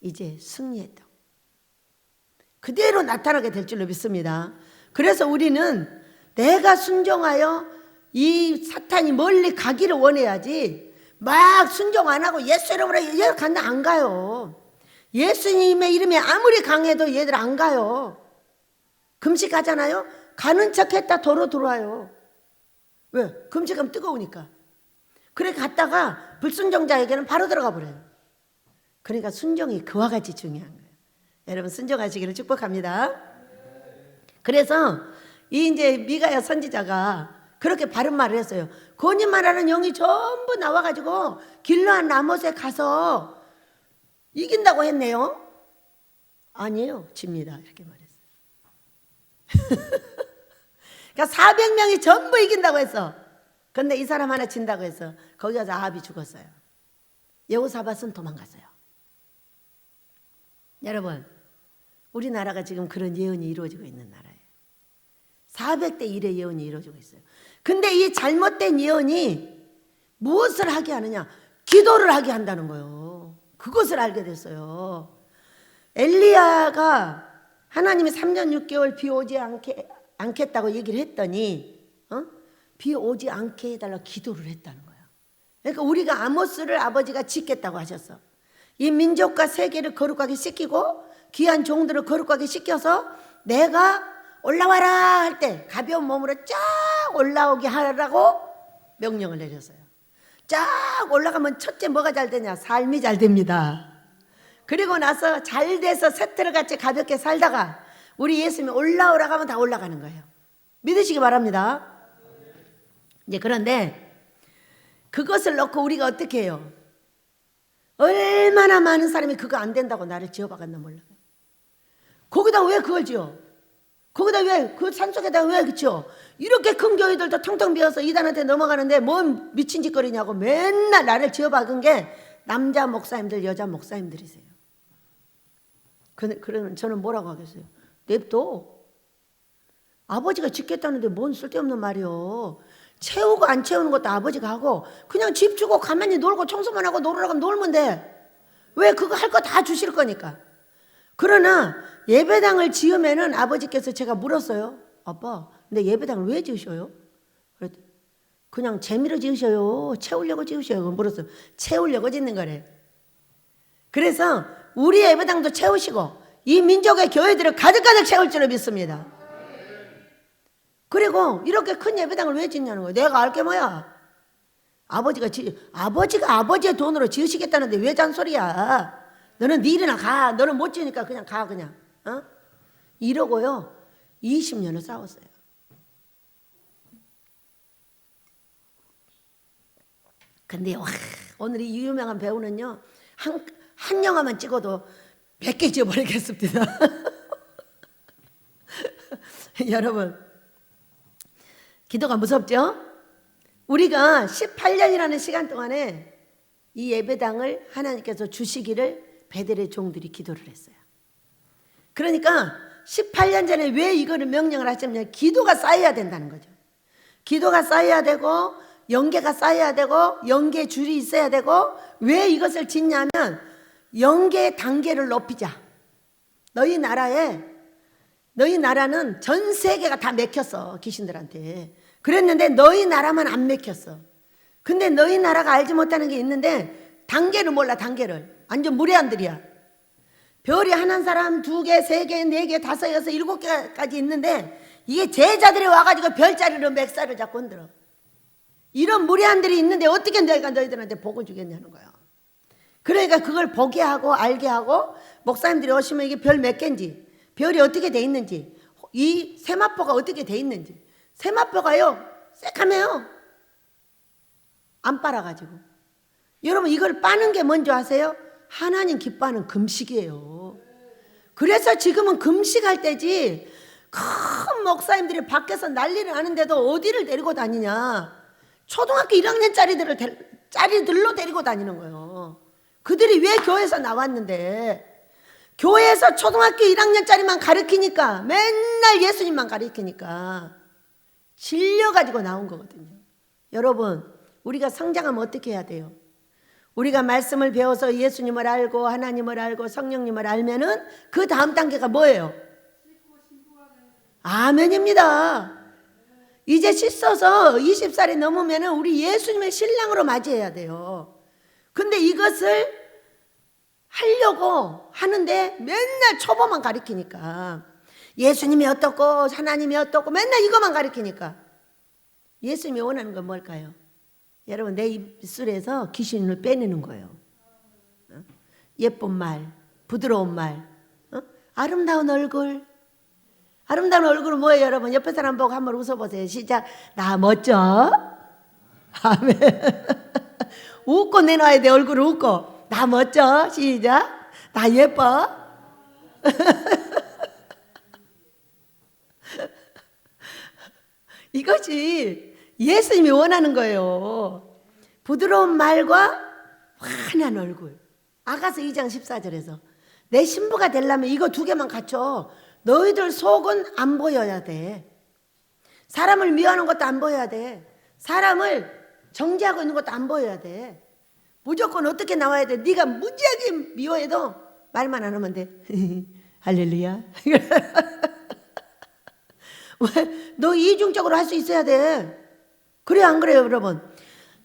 이제 승리했다. 그대로 나타나게 될 줄로 믿습니다. 그래서 우리는 내가 순종하여 이 사탄이 멀리 가기를 원해야지 막 순종 안 하고 예수 이름으로 얘들 간다 안 가요. 예수님의 이름이 아무리 강해도 얘들 안 가요. 금식하잖아요. 가는 척했다 도로 들어와요. 왜? 금식하면 뜨거우니까. 그래 갔다가 불순종자에게는 바로 들어가 버려요. 그러니까 순종이 그와 같이 중요한 거예요. 여러분 순종하시기를 축복합니다. 그래서 이 이제 미가야 선지자가 그렇게 바른 말을 했어요. 거짓말하는 영이 전부 나와가지고 길르앗 라못에 가서 이긴다고 했네요. 아니에요, 집니다. 이렇게 말했어요. 그러니까 400명이 전부 이긴다고 했어. 근데 이 사람 하나 진다고 해서 거기 가서 아합이 죽었어요. 여호사밧은 도망갔어요. 여러분, 우리나라가 지금 그런 예언이 이루어지고 있는 나라예요. 400대 1의 예언이 이루어지고 있어요. 근데 이 잘못된 예언이 무엇을 하게 하느냐? 기도를 하게 한다는 거예요. 그것을 알게 됐어요. 엘리야가 하나님이 3년 6개월 비 오지 않겠다고 얘기를 했더니 비 오지 않게 해달라 기도를 했다는 거예요. 그러니까 우리가 아모스를 아버지가 짓겠다고 하셨어. 이 민족과 세계를 거룩하게 씻기고 귀한 종들을 거룩하게 씻겨서 내가 올라와라 할 때 가벼운 몸으로 쫙 올라오게 하라고 명령을 내렸어요. 쫙 올라가면 첫째 뭐가 잘 되냐? 삶이 잘 됩니다. 그리고 나서 잘 돼서 세트를 같이 가볍게 살다가 우리 예수님이 올라오라고 하면 다 올라가는 거예요. 믿으시기 바랍니다. 이제 그런데 그것을 놓고 우리가 어떻게 해요? 얼마나 많은 사람이 그거 안 된다고 나를 지어박았나 몰라요. 거기다 왜 그걸 지어? 거기다 왜 그 산속에다 왜 그치요? 이렇게 큰 교회들도 텅텅 비어서 이단한테 넘어가는데 뭔 미친 짓거리냐고 맨날 나를 지어박은 게 남자 목사님들 여자 목사님들이세요. 그러면 저는 뭐라고 하겠어요? 냅둬. 아버지가 짓겠다는데 뭔 쓸데없는 말이요. 채우고 안 채우는 것도 아버지가 하고 그냥 집 주고 가만히 놀고 청소만 하고 놀으라고 하면 놀면 돼. 왜 그거 할 거 다 주실 거니까. 그러나 예배당을 지으면은 아버지께서 제가 물었어요. 아빠, 근데 예배당을 왜 지으셔요? 그랬더니 그냥 재미로 지으셔요? 채우려고 지으셔요? 물었어요. 채우려고 짓는 거래. 그래서 우리 예배당도 채우시고 이 민족의 교회들을 가득가득 채울 줄을 믿습니다. 그리고 이렇게 큰 예배당을 왜 짓냐는 거예요. 내가 알 게 뭐야? 아버지가 아버지의 돈으로 지으시겠다는데 왜 잔소리야? 너는 네 일이나 가. 너는 못 지으니까 그냥 가 그냥. 이러고요 20년을 싸웠어요. 근데 오늘 이 유명한 배우는요 한 영화만 찍어도 100개 지어버리겠습니다. 여러분, 기도가 무섭죠? 우리가 18년이라는 시간 동안에 이 예배당을 하나님께서 주시기를 베델의 종들이 기도를 했어요. 그러니까 18년 전에 왜 이거를 명령을 하셨냐면 기도가 쌓여야 된다는 거죠. 기도가 쌓여야 되고 영계가 쌓여야 되고 영계 줄이 있어야 되고 왜 이것을 짓냐면 영계의 단계를 높이자. 너희 나라는 전 세계가 다 맥혔어. 귀신들한테. 그랬는데 너희 나라만 안 맥혔어. 근데 너희 나라가 알지 못하는 게 있는데 단계를 몰라. 단계를. 완전 무례한들이야. 별이 하나 사람 2개, 3개, 4개, 5, 6, 7개까지 있는데 이게 제자들이 와가지고 별자리로 맥살을 잡고 흔들어. 이런 무례한들이 있는데 어떻게 내가 너희들한테 복을 주겠냐는 거야. 그러니까 그걸 보게 하고 알게 하고 목사님들이 오시면 이게 별 몇 개인지 별이 어떻게 돼 있는지 이 세마포가 어떻게 돼 있는지 세마포가요 새카매요. 안 빨아가지고. 여러분 이걸 빠는 게 뭔지 아세요? 하나님 기뻐하는 금식이에요. 그래서 지금은 금식할 때지 큰 목사님들이 밖에서 난리를 하는데도 어디를 데리고 다니냐. 초등학교 1학년짜리들로 데리고 다니는 거예요. 그들이 왜 교회에서 나왔는데 교회에서 초등학교 1학년짜리만 가르치니까 맨날 예수님만 가르치니까 질려가지고 나온 거거든요. 여러분 우리가 성장하면 어떻게 해야 돼요? 우리가 말씀을 배워서 예수님을 알고 하나님을 알고 성령님을 알면은 그 다음 단계가 뭐예요? 아멘입니다. 이제 씻어서 20살이 넘으면은 우리 예수님의 신랑으로 맞이해야 돼요. 근데 이것을 하려고 하는데 맨날 초보만 가르치니까 예수님이 어떻고 하나님이 어떻고 맨날 이것만 가르치니까 예수님이 원하는 건 뭘까요? 여러분, 내 입술에서 귀신을 빼내는 거예요. 예쁜 말, 부드러운 말, 아름다운 얼굴. 아름다운 얼굴은 뭐예요, 여러분? 옆에 사람 보고 한번 웃어보세요. 시작. 나 멋져. 아멘. 웃고 내놔야 돼. 얼굴을 웃고. 나 멋져. 시작. 나 예뻐. 이것이 예수님이 원하는 거예요. 부드러운 말과 환한 얼굴. 아가서 2장 14절에서 내 신부가 되려면 이거 두 개만 갖춰. 너희들 속은 안 보여야 돼. 사람을 미워하는 것도 안 보여야 돼. 사람을 정죄하고 있는 것도 안 보여야 돼. 무조건 어떻게 나와야 돼? 네가 무지하게 미워해도 말만 안 하면 돼. 할렐루야. 왜? 너 이중적으로 할 수 있어야 돼. 그래요, 안 그래요, 여러분?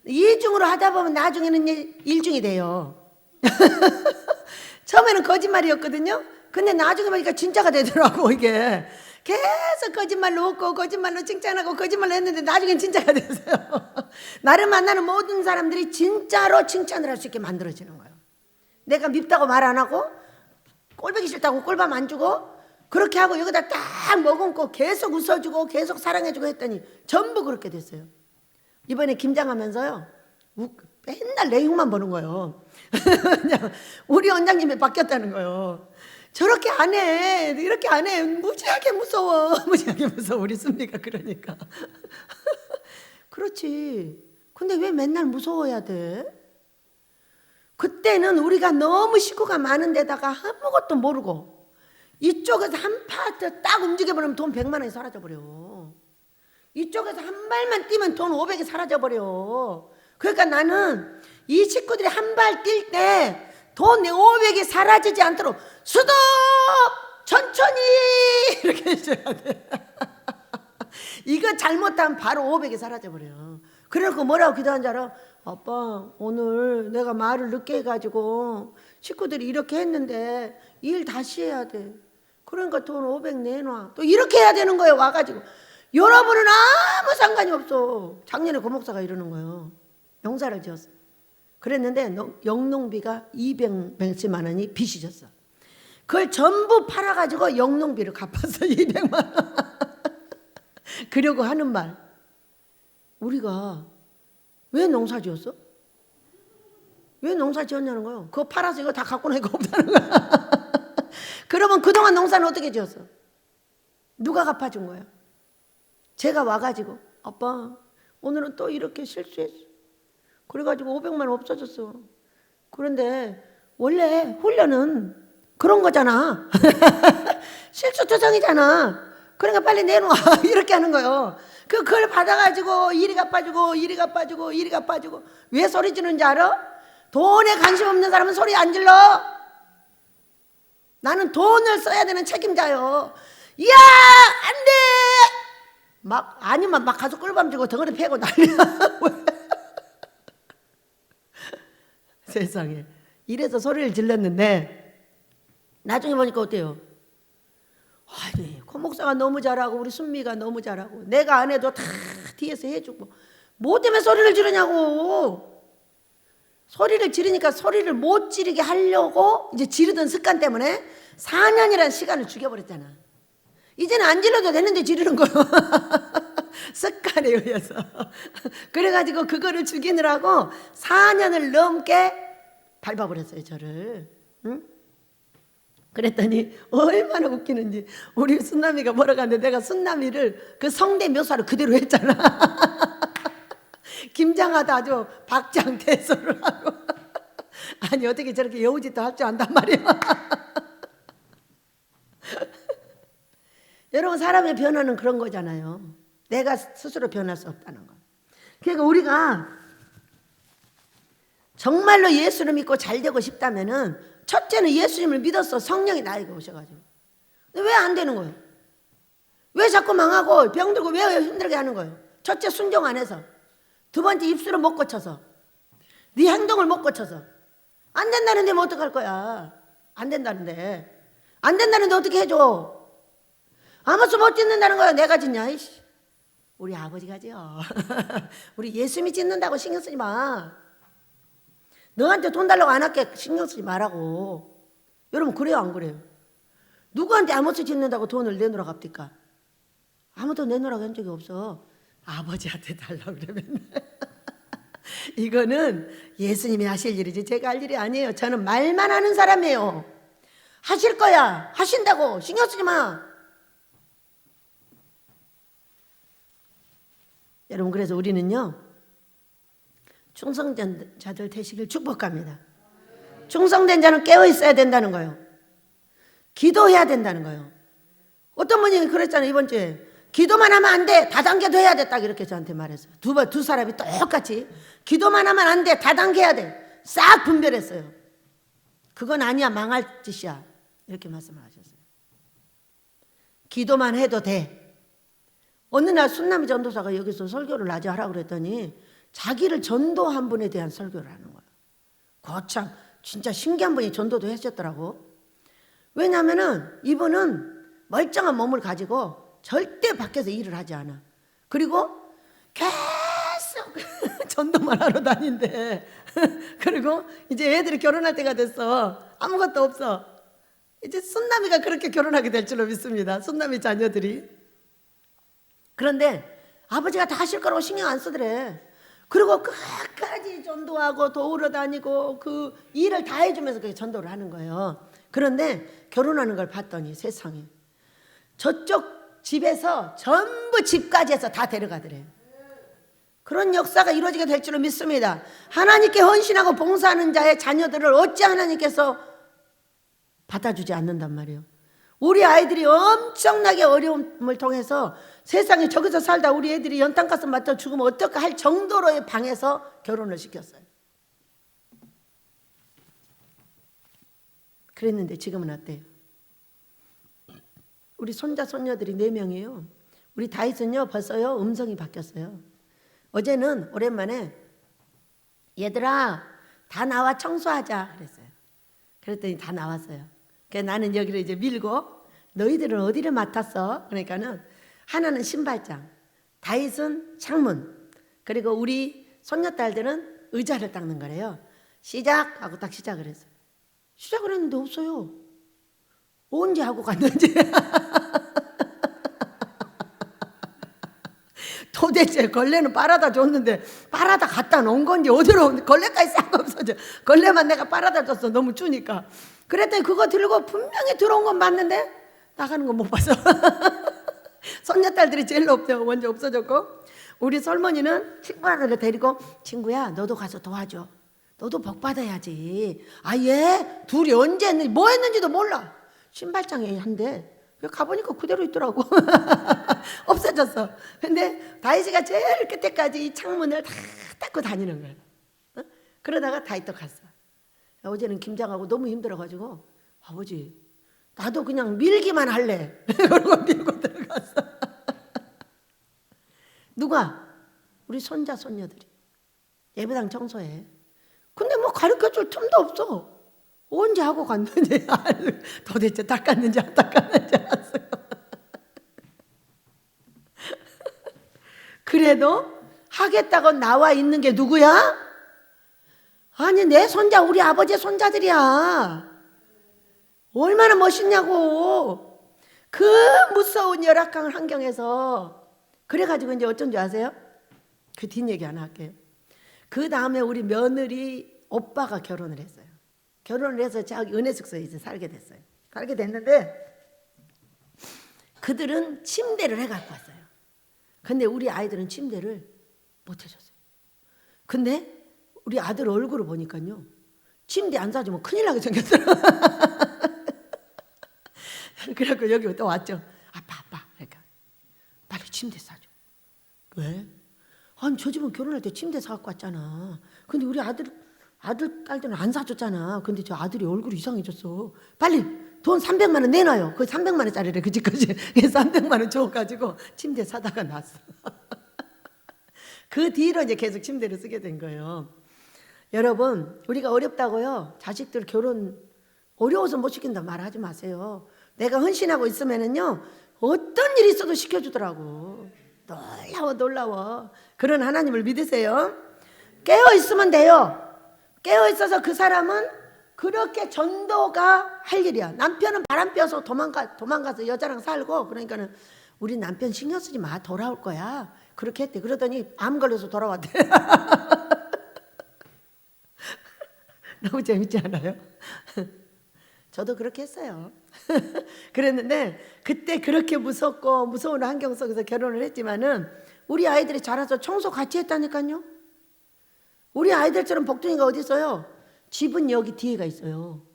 이중으로 하다 보면 나중에는 일중이 돼요. 처음에는 거짓말이었거든요. 근데 나중에 보니까 진짜가 되더라고. 이게 계속 거짓말로 웃고 거짓말로 칭찬하고 거짓말로 했는데 나중엔 진짜가 됐어요. 나를 만나는 모든 사람들이 진짜로 칭찬을 할 수 있게 만들어지는 거예요. 내가 밉다고 말 안 하고 꼴보기 싫다고 꼴밤 안 주고 그렇게 하고 여기다 딱 머금고 계속 웃어주고 계속 사랑해주고 했더니 전부 그렇게 됐어요. 이번에 김장하면서요, 맨날 내 흉만 보는 거예요. 우리 원장님이 바뀌었다는 거예요. 저렇게 안 해. 이렇게 안 해. 무지하게 무서워. 무지하게 무서워. 우리 순미가 그러니까. 그렇지. 근데 왜 맨날 무서워야 돼? 그때는 우리가 너무 식구가 많은 데다가 아무것도 모르고 이쪽에서 한 파트 딱 움직여버리면 돈 100만 원이 사라져버려. 이쪽에서 한 발만 뛰면 돈 500이 사라져버려. 그러니까 나는 이 식구들이 한 발 뛸 때 돈 500이 사라지지 않도록 수도 천천히 이렇게 해줘야 돼. 이거 잘못하면 바로 500이 사라져버려요. 그래놓고 뭐라고 기도한 줄 알아? 아빠, 오늘 내가 말을 늦게 해가지고 식구들이 이렇게 했는데 일 다시 해야 돼. 그러니까 돈 500 내놔. 또 이렇게 해야 되는 거예요. 와가지고 여러분은 아무 상관이 없어. 작년에 고 목사가 이러는 거예요. 영사를 지었어. 그랬는데 영농비가 200몇십만 원이 빚이졌어. 그걸 전부 팔아가지고 영농비를 갚았어. 200만 원. 그러고 하는 말, 우리가 왜 농사 지었어? 왜 농사 지었냐는 거예요. 그거 팔아서 이거 다 갖고 나니까 없다는 거야. 그러면 그동안 농사는 어떻게 지었어? 누가 갚아준 거야? 제가 와가지고 아빠, 오늘은 또 이렇게 실수했어. 그래가지고 500만 원 없어졌어. 그런데 원래 훈련은 그런 거잖아. 실수투성이잖아. 그러니까 빨리 내놔. 이렇게 하는 거예요. 그걸 받아가지고 이리 갚아주고 이리 갚아주고 이리 갚아주고. 왜 소리 지르는지 알아? 돈에 관심 없는 사람은 소리 안 질러. 나는 돈을 써야 되는 책임자요. 이야, 안 돼! 아니면 막 가서 꿀밤 주고 덩어리 패고 난리야. 세상에. 이래서 소리를 질렀는데 나중에 보니까 어때요? 아니, 고 목사가 너무 잘하고 우리 순미가 너무 잘하고 내가 안 해도 다 뒤에서 해주고 뭐 때문에 소리를 지르냐고. 소리를 지르니까 소리를 못 지르게 하려고 이제 지르던 습관 때문에 4년이라는 시간을 죽여버렸잖아. 이제는 안 질러도 되는데 지르는 거예요. 습관에 의해서. 그래가지고 그거를 죽이느라고 4년을 넘게 밟아버렸어요, 저를. 응? 그랬더니 얼마나 웃기는지 우리 순남이가 뭐라고 하는데 내가 순남이를 그 성대 묘사를 그대로 했잖아. 김장하다 아주 박장대소를 하고. 아니 어떻게 저렇게 여우짓도 할 줄 안단 말이야. 여러분, 사람의 변화는 그런 거잖아요. 내가 스스로 변할 수 없다는 거. 그러니까 우리가 정말로 예수를 믿고 잘 되고 싶다면은 첫째는 예수님을 믿어서 성령이 나에게 오셔가지고. 왜 안 되는 거예요? 왜 자꾸 망하고 병들고 왜 힘들게 하는 거예요? 첫째, 순종 안 해서. 두 번째, 입술을 못 고쳐서. 네 행동을 못 고쳐서. 안 된다는데 뭐 어떡할 거야? 안 된다는데. 안 된다는데 어떻게 해줘? 아무것도 못 짓는다는 거야. 내가 짓냐? 이씨. 우리 아버지가 지어. 우리 예수님이 짓는다고 신경 쓰지 마. 너한테 돈 달라고 안 할게. 신경 쓰지 말라고. 여러분 그래요 안 그래요? 누구한테 아무것도 짓는다고 돈을 내놓으라 갑니까? 아무도 내놓으라고 한 적이 없어. 아버지한테 달라고 그러면. 이거는 예수님이 하실 일이지 제가 할 일이 아니에요. 저는 말만 하는 사람이에요. 하실 거야. 하신다고. 신경 쓰지 마. 여러분 그래서 우리는요 충성된 자들 되시길 축복합니다. 충성된 자는 깨어 있어야 된다는 거예요. 기도해야 된다는 거예요. 어떤 분이 그랬잖아요 이번 주에. 기도만 하면 안 돼. 다단계도 해야 돼. 딱 이렇게 저한테 말했어요. 두 사람이 똑같이 기도만 하면 안 돼. 다단계해야 돼. 싹 분별했어요. 그건 아니야. 망할 짓이야. 이렇게 말씀을 하셨어요. 기도만 해도 돼. 어느 날 순남이 전도사가 여기서 설교를 낮에 하라고 그랬더니 자기를 전도한 분에 대한 설교를 하는 거예요. 거참 진짜 신기한 분이 전도도 하셨더라고. 왜냐하면은 이분은 멀쩡한 몸을 가지고 절대 밖에서 일을 하지 않아. 그리고 계속 전도만 하러 다닌대. 그리고 이제 애들이 결혼할 때가 됐어. 아무것도 없어. 이제 순남이가 그렇게 결혼하게 될 줄로 믿습니다. 순남이 자녀들이. 그런데 아버지가 다 하실 거라고 신경 안 쓰더래. 그리고 끝까지 전도하고 도우러 다니고 그 일을 다 해주면서 그렇게 전도를 하는 거예요. 그런데 결혼하는 걸 봤더니 세상에 저쪽 집에서 전부 집까지 해서 다 데려가더래요. 그런 역사가 이루어지게 될 줄로 믿습니다. 하나님께 헌신하고 봉사하는 자의 자녀들을 어찌 하나님께서 받아주지 않는단 말이에요. 우리 아이들이 엄청나게 어려움을 통해서 세상에 저기서 살다 우리 애들이 연탄가스 맞다 죽으면 어떨까 할 정도로의 방에서 결혼을 시켰어요. 그랬는데 지금은 어때요? 우리 손자 손녀들이 4명이에요. 우리 다윗은요 벌써요 음성이 바뀌었어요. 어제는 오랜만에 얘들아 다 나와 청소하자 그랬어요. 그랬더니 다 나왔어요. 그래서 나는 여기를 이제 밀고 너희들은 어디를 맡았어? 그러니까는 하나는 신발장, 다윗은 창문, 그리고 우리 손녀딸들은 의자를 닦는 거래요. 시작 하고 딱 시작을 했어요. 시작을 했는데 없어요. 언제 하고 갔는지. 도대체 걸레는 빨아다 줬는데 빨아다 갖다 놓은 건지 어디로 걸레까지 싹 없어져. 걸레만 내가 빨아다 줬어. 너무 추니까. 그랬더니 그거 들고 분명히 들어온 건 맞는데 나가는 건 못 봤어. 손녀딸들이 제일 먼저 없어졌고 우리 설머니는 친구들을 데리고 친구야 너도 가서 도와줘. 너도 복 받아야지. 아 예? 둘이 언제 했는지 뭐 했는지도 몰라. 신발장에 한대. 가보니까 그대로 있더라고. 없어졌어. 근데 다윗이가 제일 끝에까지 이 창문을 다 닦고 다니는 거야. 어? 그러다가 다윗도 갔어. 어제는 김장하고 너무 힘들어가지고 아버지 나도 그냥 밀기만 할래. 그러고 밀고 들어갔어. 누가? 우리 손자 손녀들이 예배당 청소해. 근데 뭐 가르쳐줄 틈도 없어. 언제 하고 갔는지 도대체 닦았는지 안 닦았는지 알았어요. 그래도 하겠다고 나와 있는 게 누구야? 아니 내 손자 우리 아버지의 손자들이야. 얼마나 멋있냐고. 그 무서운 열악한 환경에서 그래가지고 이제 어쩐 줄 아세요? 그 뒷얘기 하나 할게요. 그 다음에 우리 며느리 오빠가 결혼을 했어요. 결혼을 해서 자기 은혜숙소에 이제 살게 됐어요. 살게 됐는데 그들은 침대를 해갖고 왔어요. 근데 우리 아이들은 침대를 못 해줬어요. 근데 우리 아들 얼굴을 보니까요 침대 안 사주면 큰일 나게 생겼더라고요. 그래갖고 여기 또 왔죠. 아빠 그러니까 빨리 침대 사줘. 왜? 아니 저 집은 결혼할 때 침대 사갖고 왔잖아. 근데 우리 아들 딸들은 안 사줬잖아. 근데 저 아들이 얼굴이 이상해졌어. 빨리 돈 300만 원 내놔요. 그 300만 원짜리래 그 집까지. 그래서 300만 원 줘가지고 침대 사다가 놨어. 그 뒤로 이제 계속 침대를 쓰게 된 거예요. 여러분 우리가 어렵다고요 자식들 결혼 어려워서 못 시킨다 말하지 마세요. 내가 헌신하고 있으면은요 어떤 일이 있어도 시켜주더라고. 놀라워. 그런 하나님을 믿으세요. 깨어 있으면 돼요. 깨어 있어서 그 사람은 그렇게 전도가 할 일이야. 남편은 바람 피워서 도망가서 여자랑 살고, 그러니까는 우리 남편 신경 쓰지 마, 돌아올 거야. 그렇게 했대. 그러더니 암 걸려서 돌아왔대. 너무 재밌지 않아요? 저도 그렇게 했어요. 그랬는데 그때 그렇게 무섭고 무서운 환경 속에서 결혼을 했지만은 우리 아이들이 자라서 청소 같이 했다니까요. 우리 아이들처럼 복둥이가 어디 있어요? 집은 여기 뒤에가 있어요.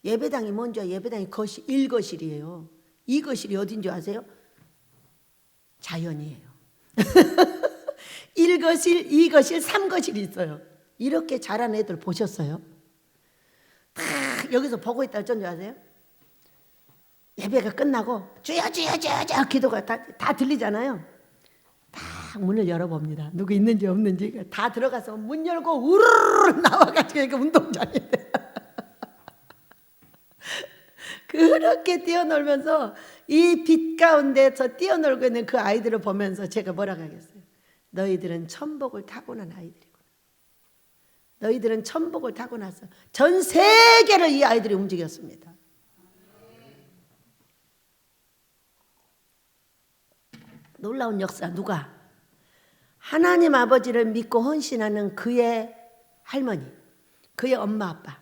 예배당이 먼저, 예배당이 1거실이에요. 2거실이 어딘지 아세요? 자연이에요. 1거실, 2거실, 3거실이 있어요. 이렇게 자란 애들 보셨어요? 다 여기서 보고 있다 어쩐 줄 아세요? 예배가 끝나고 주여 주여 주여 주여 기도가 다 들리잖아요. 다 문을 열어봅니다. 누구 있는지 없는지 다 들어가서 문 열고 우르르 나와가지고 운동장에 그렇게 뛰어놀면서 이 빛 가운데서 뛰어놀고 있는 그 아이들을 보면서 제가 뭐라고 하겠어요? 너희들은 천복을 타고난 아이들이구나. 너희들은 천복을 타고났어. 전 세계를 이 아이들이 움직였습니다. 놀라운 역사. 누가? 하나님 아버지를 믿고 헌신하는 그의 할머니, 그의 엄마 아빠,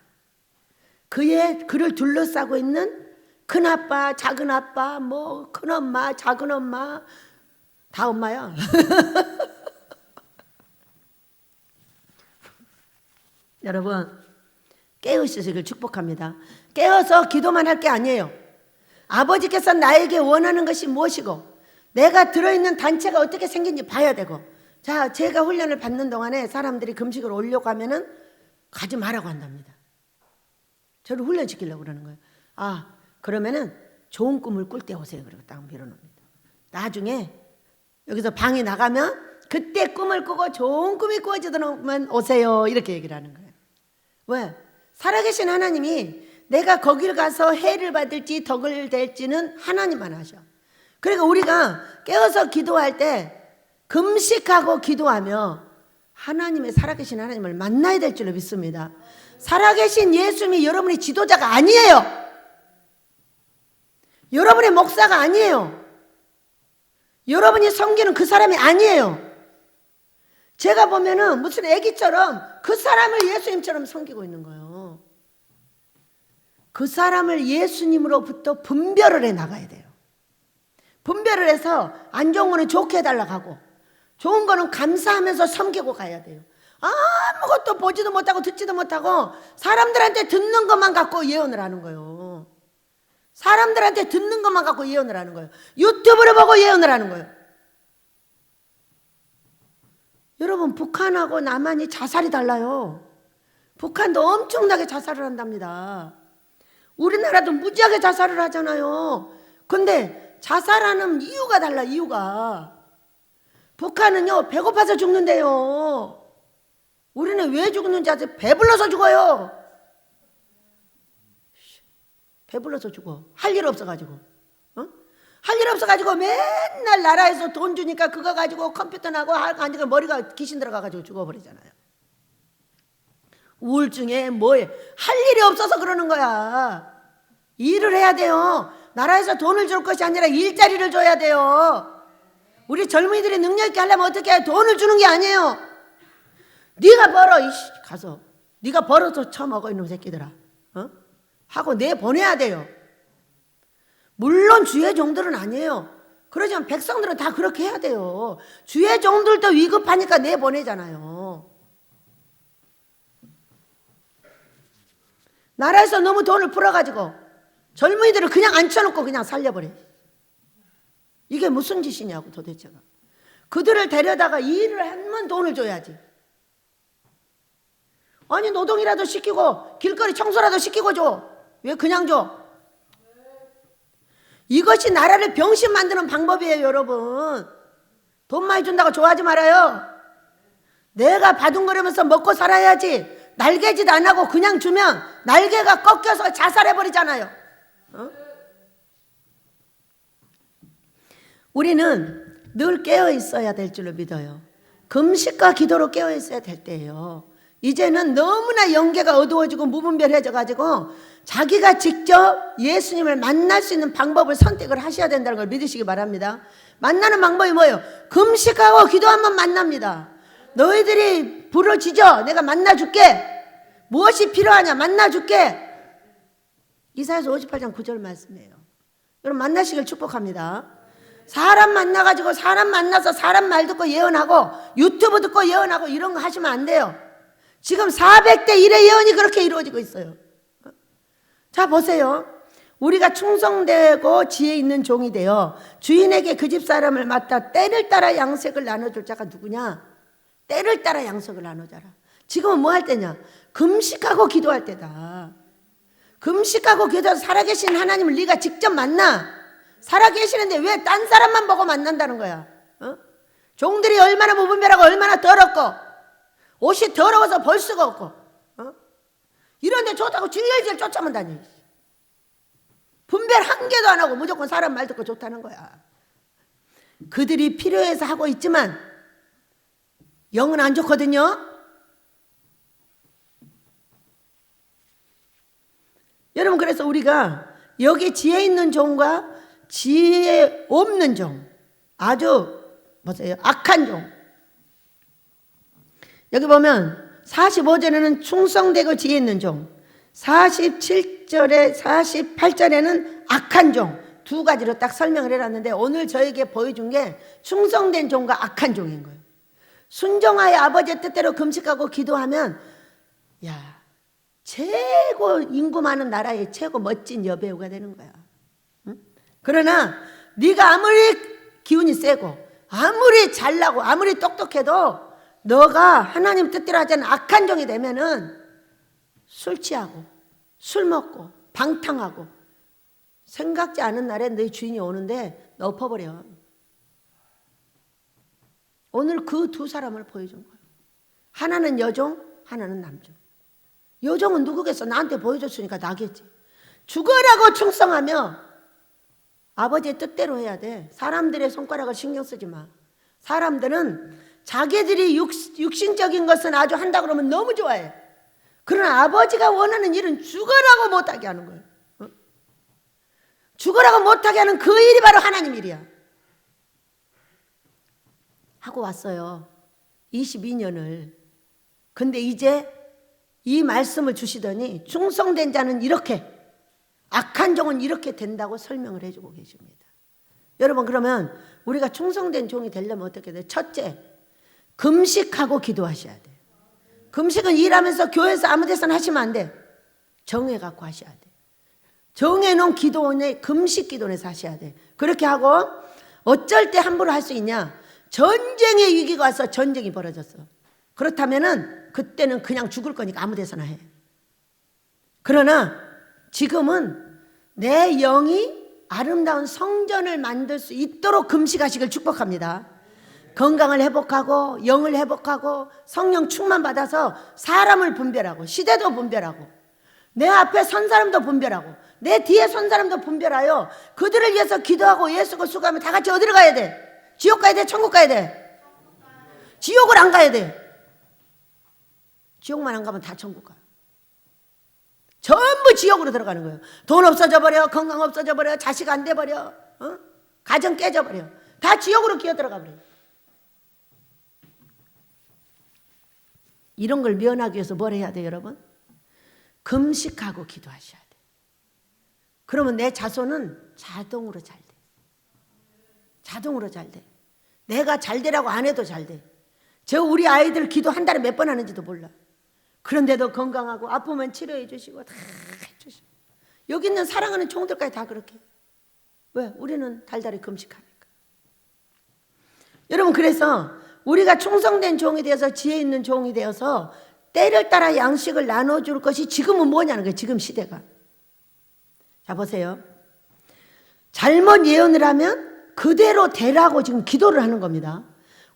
그를 둘러싸고 있는 큰아빠, 작은아빠, 뭐 큰엄마, 작은엄마, 다 엄마야. 여러분, 깨우시기를 축복합니다. 깨어서 기도만 할 게 아니에요. 아버지께서 나에게 원하는 것이 무엇이고 내가 들어있는 단체가 어떻게 생긴지 봐야 되고, 자, 제가 훈련을 받는 동안에 사람들이 금식을 오려고 하면은 가지 말라고 한답니다. 저를 훈련시키려고 그러는 거예요. 아, 그러면은 좋은 꿈을 꿀 때 오세요. 그리고 딱 밀어놓습니다. 나중에 여기서 방에 나가면 그때 꿈을 꾸고 좋은 꿈이 꾸어지면 오세요. 이렇게 얘기를 하는 거예요. 왜? 살아계신 하나님이 내가 거길 가서 해를 받을지 덕을 될지는 하나님만 아셔. 그러니까 우리가 깨어서 기도할 때 금식하고 기도하며 하나님의 살아계신 하나님을 만나야 될 줄로 믿습니다. 살아계신 예수님이 여러분의 지도자가 아니에요. 여러분의 목사가 아니에요. 여러분이 섬기는 그 사람이 아니에요. 제가 보면은 무슨 애기처럼 그 사람을 예수님처럼 섬기고 있는 거예요. 그 사람을 예수님으로부터 분별을 해 나가야 돼요. 분별을 해서 안 좋은 거는 좋게 해달라고 하고 좋은 거는 감사하면서 섬기고 가야 돼요. 아무것도 보지도 못하고 듣지도 못하고 사람들한테 듣는 것만 갖고 예언을 하는 거예요. 사람들한테 듣는 것만 갖고 예언을 하는 거예요. 유튜브를 보고 예언을 하는 거예요. 여러분, 북한하고 남한이 자살이 달라요. 북한도 엄청나게 자살을 한답니다. 우리나라도 무지하게 자살을 하잖아요. 근데 자살하는 이유가 달라. 이유가 북한은요 배고파서 죽는데요. 우리는 왜 죽는지 아세요? 배불러서 죽어요. 배불러서 죽어. 할 일 없어가지고. 할 일 없어가지고 맨날 나라에서 돈 주니까 그거 가지고 컴퓨터 나고 하니까 머리가 귀신 들어가가지고 죽어버리잖아요. 우울증에 뭐에 할 일이 없어서 그러는 거야. 일을 해야 돼요. 나라에서 돈을 줄 것이 아니라 일자리를 줘야 돼요. 우리 젊은이들이 능력 있게 하려면 어떻게 해? 돈을 주는 게 아니에요. 네가 벌어. 가서 네가 벌어서 처먹어 이놈 새끼들아. 하고 내보내야 돼요. 물론 주의 종들은 아니에요. 그러지만 백성들은 다 그렇게 해야 돼요. 주의 종들도 위급하니까 내보내잖아요. 나라에서 너무 돈을 풀어가지고 젊은이들을 그냥 앉혀놓고 그냥 살려버려. 이게 무슨 짓이냐고 도대체가. 그들을 데려다가 일을 하면 돈을 줘야지. 아니 노동이라도 시키고 길거리 청소라도 시키고 줘. 왜 그냥 줘? 이것이 나라를 병신 만드는 방법이에요. 여러분, 돈 많이 준다고 좋아하지 말아요. 내가 받은 거라면서 먹고 살아야지. 날개짓 안 하고 그냥 주면 날개가 꺾여서 자살해버리잖아요. 우리는 늘 깨어 있어야 될 줄로 믿어요. 금식과 기도로 깨어 있어야 될 때예요. 이제는 너무나 영계가 어두워지고 무분별해져 가지고 자기가 직접 예수님을 만날 수 있는 방법을 선택을 하셔야 된다는 걸 믿으시기 바랍니다. 만나는 방법이 뭐예요? 금식하고 기도하면 만납니다. 너희들이 부르짖어 내가 만나줄게. 무엇이 필요하냐 만나줄게. 이사야서 58장 9절 말씀이에요. 여러분 만나시길 축복합니다. 사람 만나가지고 사람 만나서 사람 말 듣고 예언하고 유튜브 듣고 예언하고 이런 거 하시면 안 돼요. 지금 400대 1의 예언이 그렇게 이루어지고 있어요. 자 보세요. 우리가 충성되고 지혜 있는 종이 되어 주인에게 그 집 사람을 맡아 때를 따라 양식을 나눠줄 자가 누구냐? 때를 따라 양식을 나눠자라. 지금은 뭐 할 때냐? 금식하고 기도할 때다. 금식하고 기도해서 살아계신 하나님을 네가 직접 만나. 살아계시는데 왜 딴 사람만 보고 만난다는 거야? 종들이 얼마나 무분별하고 얼마나 더럽고 옷이 더러워서 볼 수가 없고 이런데 좋다고 질질 쫓아만 다니. 분별 한 개도 안 하고 무조건 사람 말 듣고 좋다는 거야. 그들이 필요해서 하고 있지만 영은 안 좋거든요. 여러분 그래서 우리가 여기 지혜 있는 종과 지혜 없는 종, 아주 보세요 악한 종. 여기 보면 45절에는 충성되고 지혜 있는 종, 47절에 48절에는 악한 종, 두 가지로 딱 설명을 해놨는데 오늘 저에게 보여준 게 충성된 종과 악한 종인 거예요. 순종하여 아버지의 뜻대로 금식하고 기도하면 야 최고 인구 많은 나라의 최고 멋진 여배우가 되는 거야. 응? 그러나 네가 아무리 기운이 세고 아무리 잘나고 아무리 똑똑해도 너가 하나님 뜻대로 하지 않은 악한 종이 되면은 술 취하고 술 먹고 방탕하고 생각지 않은 날에 너희 주인이 오는데 너 엎어버려. 오늘 그 두 사람을 보여준 거예요. 하나는 여종, 하나는 남종. 여종은 누구겠어? 나한테 보여줬으니까 나겠지. 죽으라고 충성하며 아버지의 뜻대로 해야 돼. 사람들의 손가락을 신경 쓰지 마. 사람들은 자기들이 육신적인 것은 아주 한다 그러면 너무 좋아해. 그러나 아버지가 원하는 일은 죽으라고 못하게 하는 거예요. 죽으라고 못하게 하는 그 일이 바로 하나님 일이야. 하고 왔어요. 22년을. 근데 이제 이 말씀을 주시더니 충성된 자는 이렇게, 악한 종은 이렇게 된다고 설명을 해주고 계십니다. 여러분 그러면 우리가 충성된 종이 되려면 어떻게 돼요? 첫째, 금식하고 기도하셔야 돼요. 금식은 일하면서 교회에서 아무 데서나 하시면 안 돼. 정해갖고 하셔야 돼. 정해놓은 기도원에 금식 기도원에서 하셔야 돼. 그렇게 하고 어쩔 때 함부로 할 수 있냐? 전쟁의 위기가 와서 전쟁이 벌어졌어. 그렇다면은 그때는 그냥 죽을 거니까 아무 데서나 해. 그러나 지금은 내 영이 아름다운 성전을 만들 수 있도록 금식하시길 축복합니다. 건강을 회복하고 영을 회복하고 성령 충만 받아서 사람을 분별하고 시대도 분별하고 내 앞에 선 사람도 분별하고 내 뒤에 선 사람도 분별하여 그들을 위해서 기도하고 예수가 수고하면 다 같이 어디로 가야 돼? 지옥 가야 돼? 천국 가야 돼? 지옥을 안 가야 돼. 지옥만 안 가면 다 천국 가. 전부 지옥으로 들어가는 거예요. 돈 없어져 버려, 건강 없어져 버려, 자식 안 돼 버려, 가정 깨져 버려. 다 지옥으로 기어 들어가 버려. 이런 걸 면하기 위해서 뭘 해야 돼요, 여러분? 금식하고 기도하셔야 돼. 그러면 내 자손은 자동으로 잘 돼. 자동으로 잘 돼. 내가 잘 되라고 안 해도 잘 돼. 저 우리 아이들 기도 한 달에 몇 번 하는지도 몰라. 그런데도 건강하고 아프면 치료해 주시고 다 해주시고. 여기 있는 사랑하는 종들까지 다 그렇게. 왜? 우리는 달달이 금식하니까. 여러분 그래서 우리가 충성된 종이 되어서 지혜 있는 종이 되어서 때를 따라 양식을 나눠줄 것이 지금은 뭐냐는 거예요. 지금 시대가. 자 보세요. 잘못 예언을 하면 그대로 되라고 지금 기도를 하는 겁니다.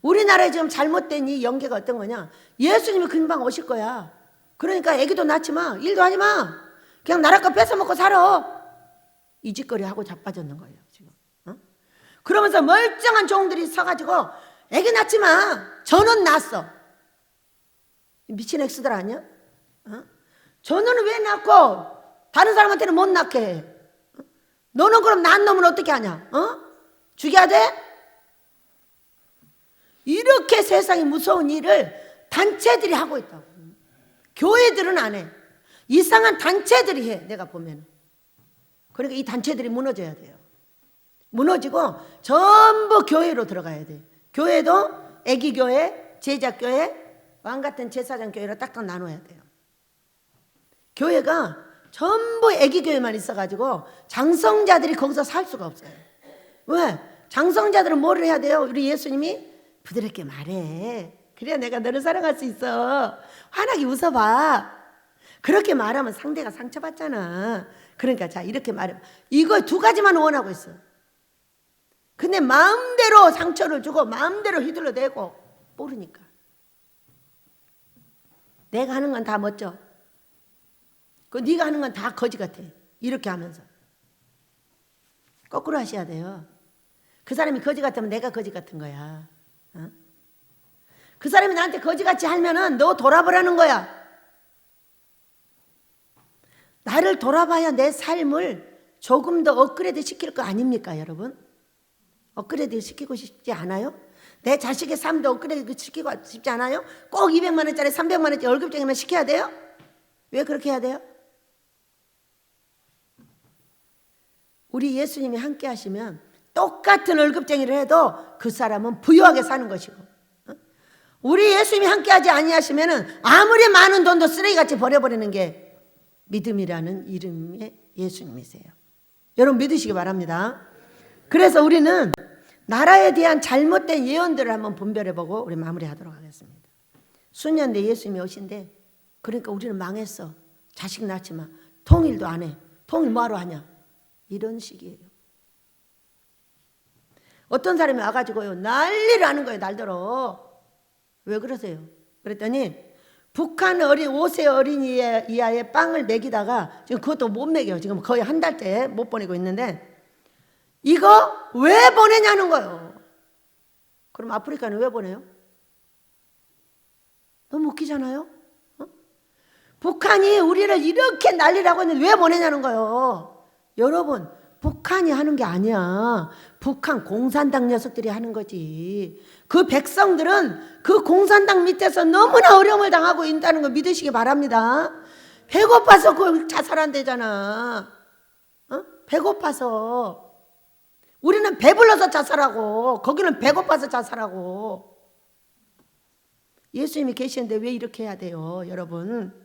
우리나라에 지금 잘못된 이 연계가 어떤 거냐? 예수님이 금방 오실 거야. 그러니까 애기도 낳지 마. 일도 하지 마. 그냥 나라 거 뺏어먹고 살아. 이 짓거리 하고 자빠졌는 거예요 지금. 그러면서 멀쩡한 종들이 서가지고 애기 낳지 마. 저는 낳았어. 미친 엑스들 아니야? 저는 왜 낳고 다른 사람한테는 못 낳게 해? 너는 그럼 낳은 놈은 어떻게 하냐? 죽여야 돼? 이렇게 세상에 무서운 일을 단체들이 하고 있다고. 교회들은 안 해. 이상한 단체들이 해. 내가 보면. 그러니까 이 단체들이 무너져야 돼요. 무너지고 전부 교회로 들어가야 돼. 교회도 애기교회, 제자교회, 왕같은 제사장 교회로 딱딱 나눠야 돼요. 교회가 전부 애기교회만 있어가지고 장성자들이 거기서 살 수가 없어요. 왜? 장성자들은 뭐를 해야 돼요? 우리 예수님이 부드럽게 말해. 그래야 내가 너를 사랑할 수 있어. 환하게 웃어봐. 그렇게 말하면 상대가 상처받잖아. 그러니까 자, 이렇게 말해. 이거 두 가지만 원하고 있어. 근데 마음대로 상처를 주고 마음대로 휘둘러대고 모르니까. 내가 하는 건 다 멋져. 네가 하는 건 다 거지 같아. 이렇게 하면서. 거꾸로 하셔야 돼요. 그 사람이 거지 같으면 내가 거지 같은 거야. 그 사람이 나한테 거지같이 하면은 너 돌아보라는 거야. 나를 돌아봐야 내 삶을 조금 더 업그레이드 시킬 거 아닙니까, 여러분? 업그레이드 시키고 싶지 않아요? 내 자식의 삶도 업그레이드 시키고 싶지 않아요? 꼭 200만 원짜리 300만 원짜리 월급쟁이만 시켜야 돼요? 왜 그렇게 해야 돼요? 우리 예수님이 함께 하시면 똑같은 월급쟁이를 해도 그 사람은 부유하게 사는 것이고, 우리 예수님이 함께하지 아니하시면은 아무리 많은 돈도 쓰레기같이 버려버리는 게 믿음이라는 이름의 예수님이세요. 여러분 믿으시기 바랍니다. 그래서 우리는 나라에 대한 잘못된 예언들을 한번 분별해보고 우리 마무리하도록 하겠습니다. 수년 뒤에 예수님이 오신대. 그러니까 우리는 망했어. 자식 낳지만 통일도 안 해. 통일 뭐하러 하냐? 이런 식이에요. 어떤 사람이 와가지고요 난리를 하는 거예요. 날더러. 왜 그러세요? 그랬더니 북한 5세 어린이 이하의 빵을 먹이다가 지금 그것도 못 먹여요. 지금 거의 한 달째 못 보내고 있는데 이거 왜 보내냐는 거예요. 그럼 아프리카는 왜 보내요? 너무 웃기잖아요. 북한이 우리를 이렇게 난리를 하고 있는데 왜 보내냐는 거예요. 여러분 북한이 하는 게 아니야. 북한 공산당 녀석들이 하는 거지. 그 백성들은 그 공산당 밑에서 너무나 어려움을 당하고 있다는 거 믿으시기 바랍니다. 배고파서 그 자살한대잖아. 배고파서. 우리는 배불러서 자살하고 거기는 배고파서 자살하고. 예수님이 계시는데 왜 이렇게 해야 돼요, 여러분?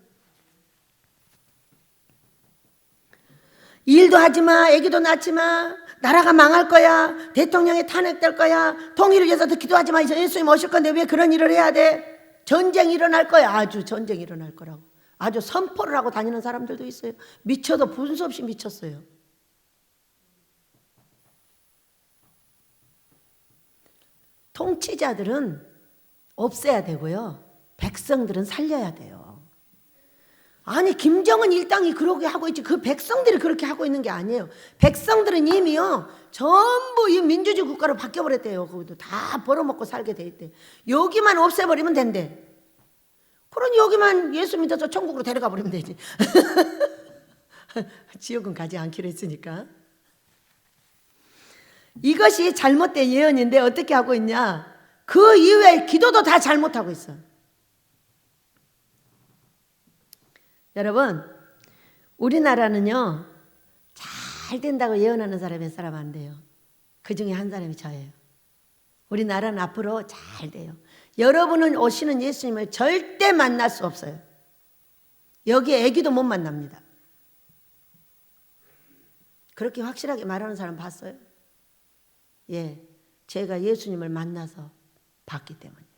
일도 하지 마, 애기도 낳지 마, 나라가 망할 거야, 대통령이 탄핵될 거야, 통일을 위해서도 기도하지 마, 예수님 오실 건데 왜 그런 일을 해야 돼? 전쟁이 일어날 거야. 아주 전쟁이 일어날 거라고 아주 선포를 하고 다니는 사람들도 있어요. 미쳐도 분수 없이 미쳤어요. 통치자들은 없애야 되고요, 백성들은 살려야 돼요. 아니 김정은 일당이 그렇게 하고 있지 그 백성들이 그렇게 하고 있는 게 아니에요. 백성들은 이미요 전부 이 민주주의 국가로 바뀌어버렸대요. 그것도 다 벌어먹고 살게 돼 있대. 여기만 없애버리면 된대. 그러니 여기만 예수 믿어서 천국으로 데려가 버리면 되지. 지옥은 가지 않기로 했으니까. 이것이 잘못된 예언인데 어떻게 하고 있냐, 그 이후에 기도도 다 잘못하고 있어. 여러분 우리나라는요 잘 된다고 예언하는 사람이 몇 사람 안 돼요. 그 중에 한 사람이 저예요. 우리나라는 앞으로 잘 돼요. 여러분은 오시는 예수님을 절대 만날 수 없어요. 여기에 애기도 못 만납니다. 그렇게 확실하게 말하는 사람 봤어요? 예, 제가 예수님을 만나서 봤기 때문에.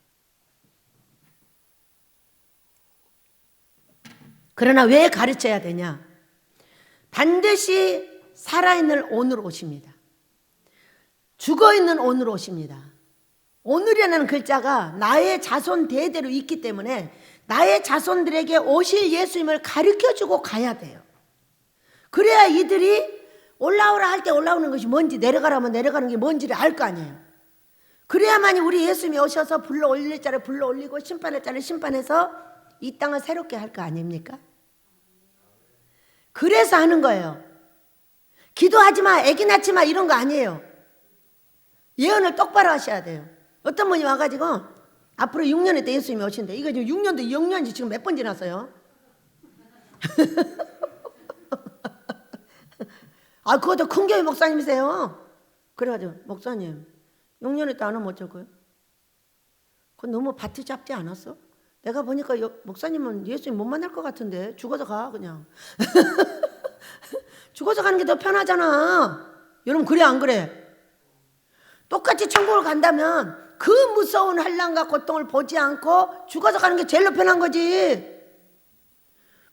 그러나 왜 가르쳐야 되냐? 반드시 살아있는 오늘 오십니다. 죽어있는 오늘 오십니다. 오늘이라는 글자가 나의 자손 대대로 있기 때문에 나의 자손들에게 오실 예수님을 가르쳐주고 가야 돼요. 그래야 이들이 올라오라 할 때 올라오는 것이 뭔지, 내려가라면 내려가는 게 뭔지를 알 거 아니에요. 그래야만이 우리 예수님이 오셔서 불러 올릴 자를 불러 올리고 심판할 자를 심판해서 이 땅을 새롭게 할 거 아닙니까? 그래서 하는 거예요. 기도하지 마, 애기 낳지 마 이런 거 아니에요. 예언을 똑바로 하셔야 돼요. 어떤 분이 와가지고 앞으로 6년 때 예수님이 오신대. 이거 지금 6년도 6년지 지금 몇 번 지났어요? 아, 그것도 큰 교회 목사님이세요. 그래가지고 목사님 6년 때 안 오면 어쩔 거예요? 그건 너무 밭이 잡지 않았어? 내가 보니까 목사님은 예수님 못 만날 것 같은데 죽어서 가 그냥. 죽어서 가는 게 더 편하잖아. 여러분 그래 안 그래? 똑같이 천국을 간다면 그 무서운 환난과 고통을 보지 않고 죽어서 가는 게 제일로 편한 거지.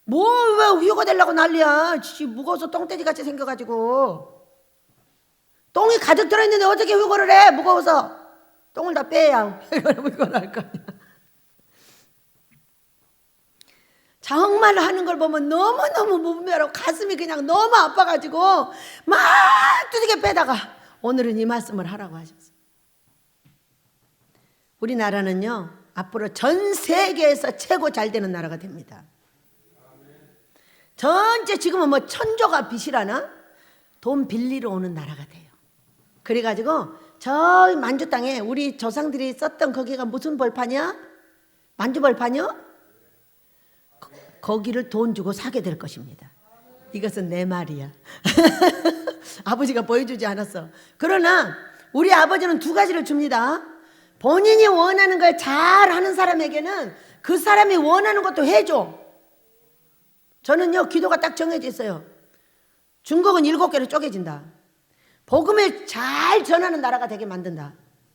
뭐 왜 후유가 되려고 난리야. 무거워서 똥돼지같이 생겨가지고. 똥이 가득 들어있는데 어떻게 후유를 해. 무거워서. 똥을 다 빼야 후유를 할 거 아니야. 정말 하는 걸 보면 너무너무 무분별하고 가슴이 그냥 너무 아파가지고 막 두들겨 빼다가 오늘은 이 말씀을 하라고 하셨어요. 우리나라는요 앞으로 전 세계에서 최고 잘 되는 나라가 됩니다. 전체 지금은 뭐 천조가 빚이라나 돈 빌리러 오는 나라가 돼요. 그래가지고 저 만주 땅에 우리 조상들이 썼던 거기가 무슨 벌판이야? 만주 벌판이요? 거기를 돈 주고 사게 될 것입니다. 이것은 내 말이야. 아버지가 보여주지 않았어. 그러나 우리 아버지는 두 가지를 줍니다. 본인이 원하는 걸 잘하는 사람에게는 그 사람이 원하는 것도 해줘. 저는요 기도가 딱 정해져 있어요. 중국은 7개로 쪼개진다. 복음을 잘 전하는 나라가 되게 만든다.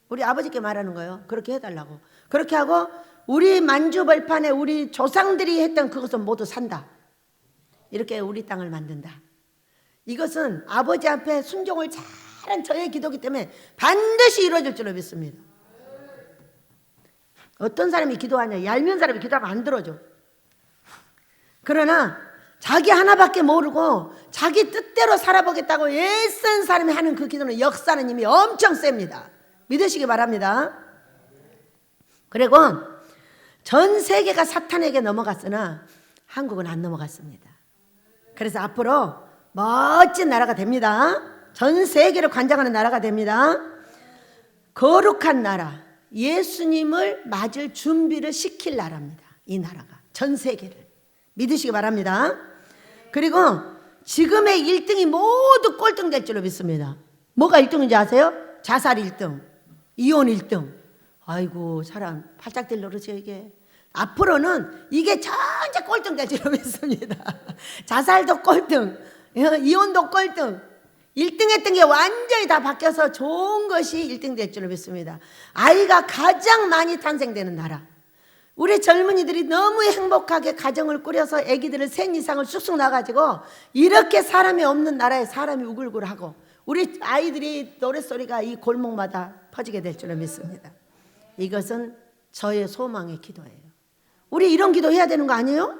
우리 아버지께 말하는 거예요. 그렇게 해달라고. 그렇게 하고 우리 만주 벌판에 우리 조상들이 했던 그것은 모두 산다. 이렇게 우리 땅을 만든다. 이것은 아버지 앞에 순종을 잘한 저의 기도이기 때문에 반드시 이루어질 줄로 믿습니다. 어떤 사람이 기도하냐? 얄미운 사람이 기도하면 안 들어줘. 그러나 자기 하나밖에 모르고 자기 뜻대로 살아보겠다고 애쓴 사람이 하는 그 기도는 역사는 이미 엄청 셉니다. 믿으시기 바랍니다. 그리고 전 세계가 사탄에게 넘어갔으나 한국은 안 넘어갔습니다. 그래서 앞으로 멋진 나라가 됩니다. 전 세계를 관장하는 나라가 됩니다. 거룩한 나라, 예수님을 맞을 준비를 시킬 나라입니다. 이 나라가 전 세계를 믿으시기 바랍니다. 그리고 지금의 1등이 모두 꼴등 될 줄로 믿습니다. 뭐가 1등인지 아세요? 자살 1등, 이혼 1등. 아이고 사람 팔짝 뛸 노릇이에요 이게. 앞으로는 이게 전체 꼴등 될 줄로 믿습니다. 자살도 꼴등, 이혼도 꼴등. 1등 했던 게 완전히 다 바뀌어서 좋은 것이 1등 될 줄로 믿습니다. 아이가 가장 많이 탄생되는 나라. 우리 젊은이들이 너무 행복하게 가정을 꾸려서 아기들을 셋 이상을 쑥쑥 낳아가지고 이렇게 사람이 없는 나라에 사람이 우글우글하고 우리 아이들이 노랫소리가 이 골목마다 퍼지게 될 줄로 믿습니다. 이것은 저의 소망의 기도예요. 우리 이런 기도 해야 되는 거 아니에요?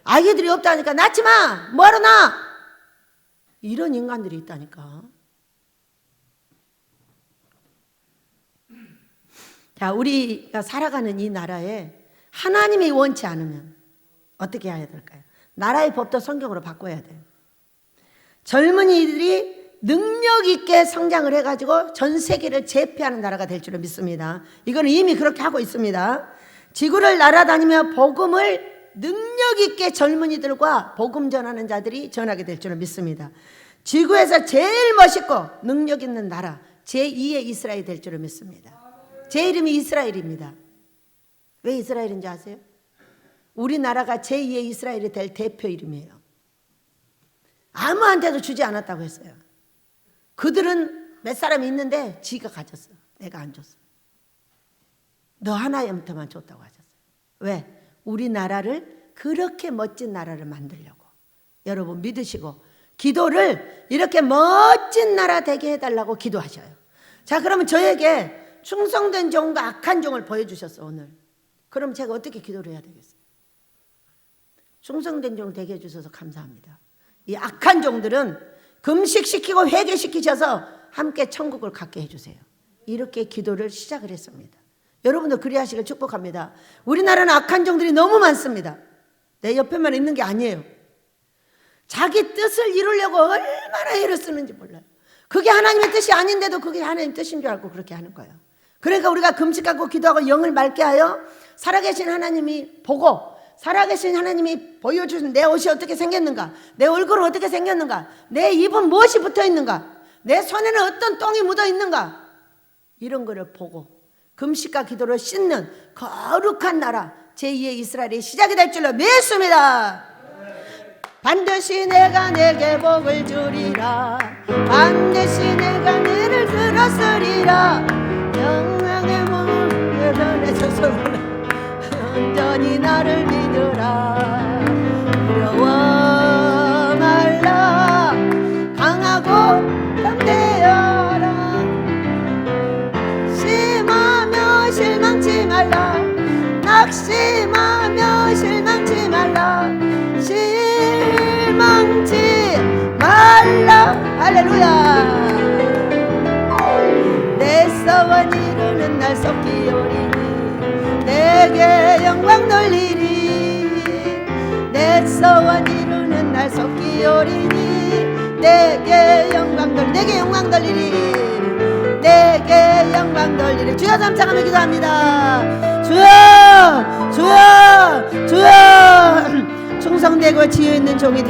아기들이 없다니까 낳지 마! 뭐하러 낳아? 이런 인간들이 있다니까. 자, 우리가 살아가는 이 나라에 하나님이 원치 않으면 어떻게 해야 될까요? 나라의 법도 성경으로 바꿔야 돼요. 젊은이들이 능력 있게 성장을 해가지고 전 세계를 제패하는 나라가 될 줄을 믿습니다. 이거는 이미 그렇게 하고 있습니다. 지구를 날아다니며 복음을 능력 있게 젊은이들과 복음 전하는 자들이 전하게 될 줄을 믿습니다. 지구에서 제일 멋있고 능력 있는 나라 제2의 이스라엘이 될 줄을 믿습니다. 제 이름이 이스라엘입니다. 왜 이스라엘인지 아세요? 우리나라가 제2의 이스라엘이 될 대표 이름이에요. 아무한테도 주지 않았다고 했어요. 그들은 몇 사람이 있는데 지가 가졌어. 내가 안 줬어. 너 하나한테만 줬다고 하셨어요. 왜? 우리나라를 그렇게 멋진 나라를 만들려고. 여러분 믿으시고 기도를 이렇게 멋진 나라 되게 해달라고 기도하셔요. 자, 그러면 저에게 충성된 종과 악한 종을 보여주셨어 오늘. 그럼 제가 어떻게 기도를 해야 되겠어요? 충성된 종 되게 해주셔서 감사합니다. 이 악한 종들은 금식시키고 회개시키셔서 함께 천국을 갖게 해주세요. 이렇게 기도를 시작을 했습니다. 여러분도 그리하시길 축복합니다. 우리나라는 악한 종들이 너무 많습니다. 내 옆에만 있는 게 아니에요. 자기 뜻을 이루려고 얼마나 애를 쓰는지 몰라요. 그게 하나님의 뜻이 아닌데도 그게 하나님 뜻인 줄 알고 그렇게 하는 거예요. 그러니까 우리가 금식하고 기도하고 영을 맑게 하여 살아계신 하나님이 보고, 살아계신 하나님이 보여주신 내 옷이 어떻게 생겼는가, 내 얼굴은 어떻게 생겼는가, 내 입은 무엇이 붙어있는가, 내 손에는 어떤 똥이 묻어있는가, 이런 거를 보고 금식과 기도로 씻는 거룩한 나라 제2의 이스라엘이 시작이 될 줄로 믿습니다. 반드시 내가 내게 복을 주리라. 반드시 내가 너를 들었으리라. 영광의 몸을 변해줘서 온전히 나를 믿으라. 두려워 말라. 강하고 담대하라. 심하며 실망치 말라. 낙심하며 실망치 말라. 실망치 말라. 할렐루야. 내 소원 이루는 날 속기오리니 내게 영광 돌리리. 내 소원 이루는 날 속기오리니 내게 영광 돌리리. 내게 영광 돌리리. 내게 영광 돌리리. 주여 잠잠하며 기도합니다. 주여 주여 주여 충성되고 지혜있는 종이 되게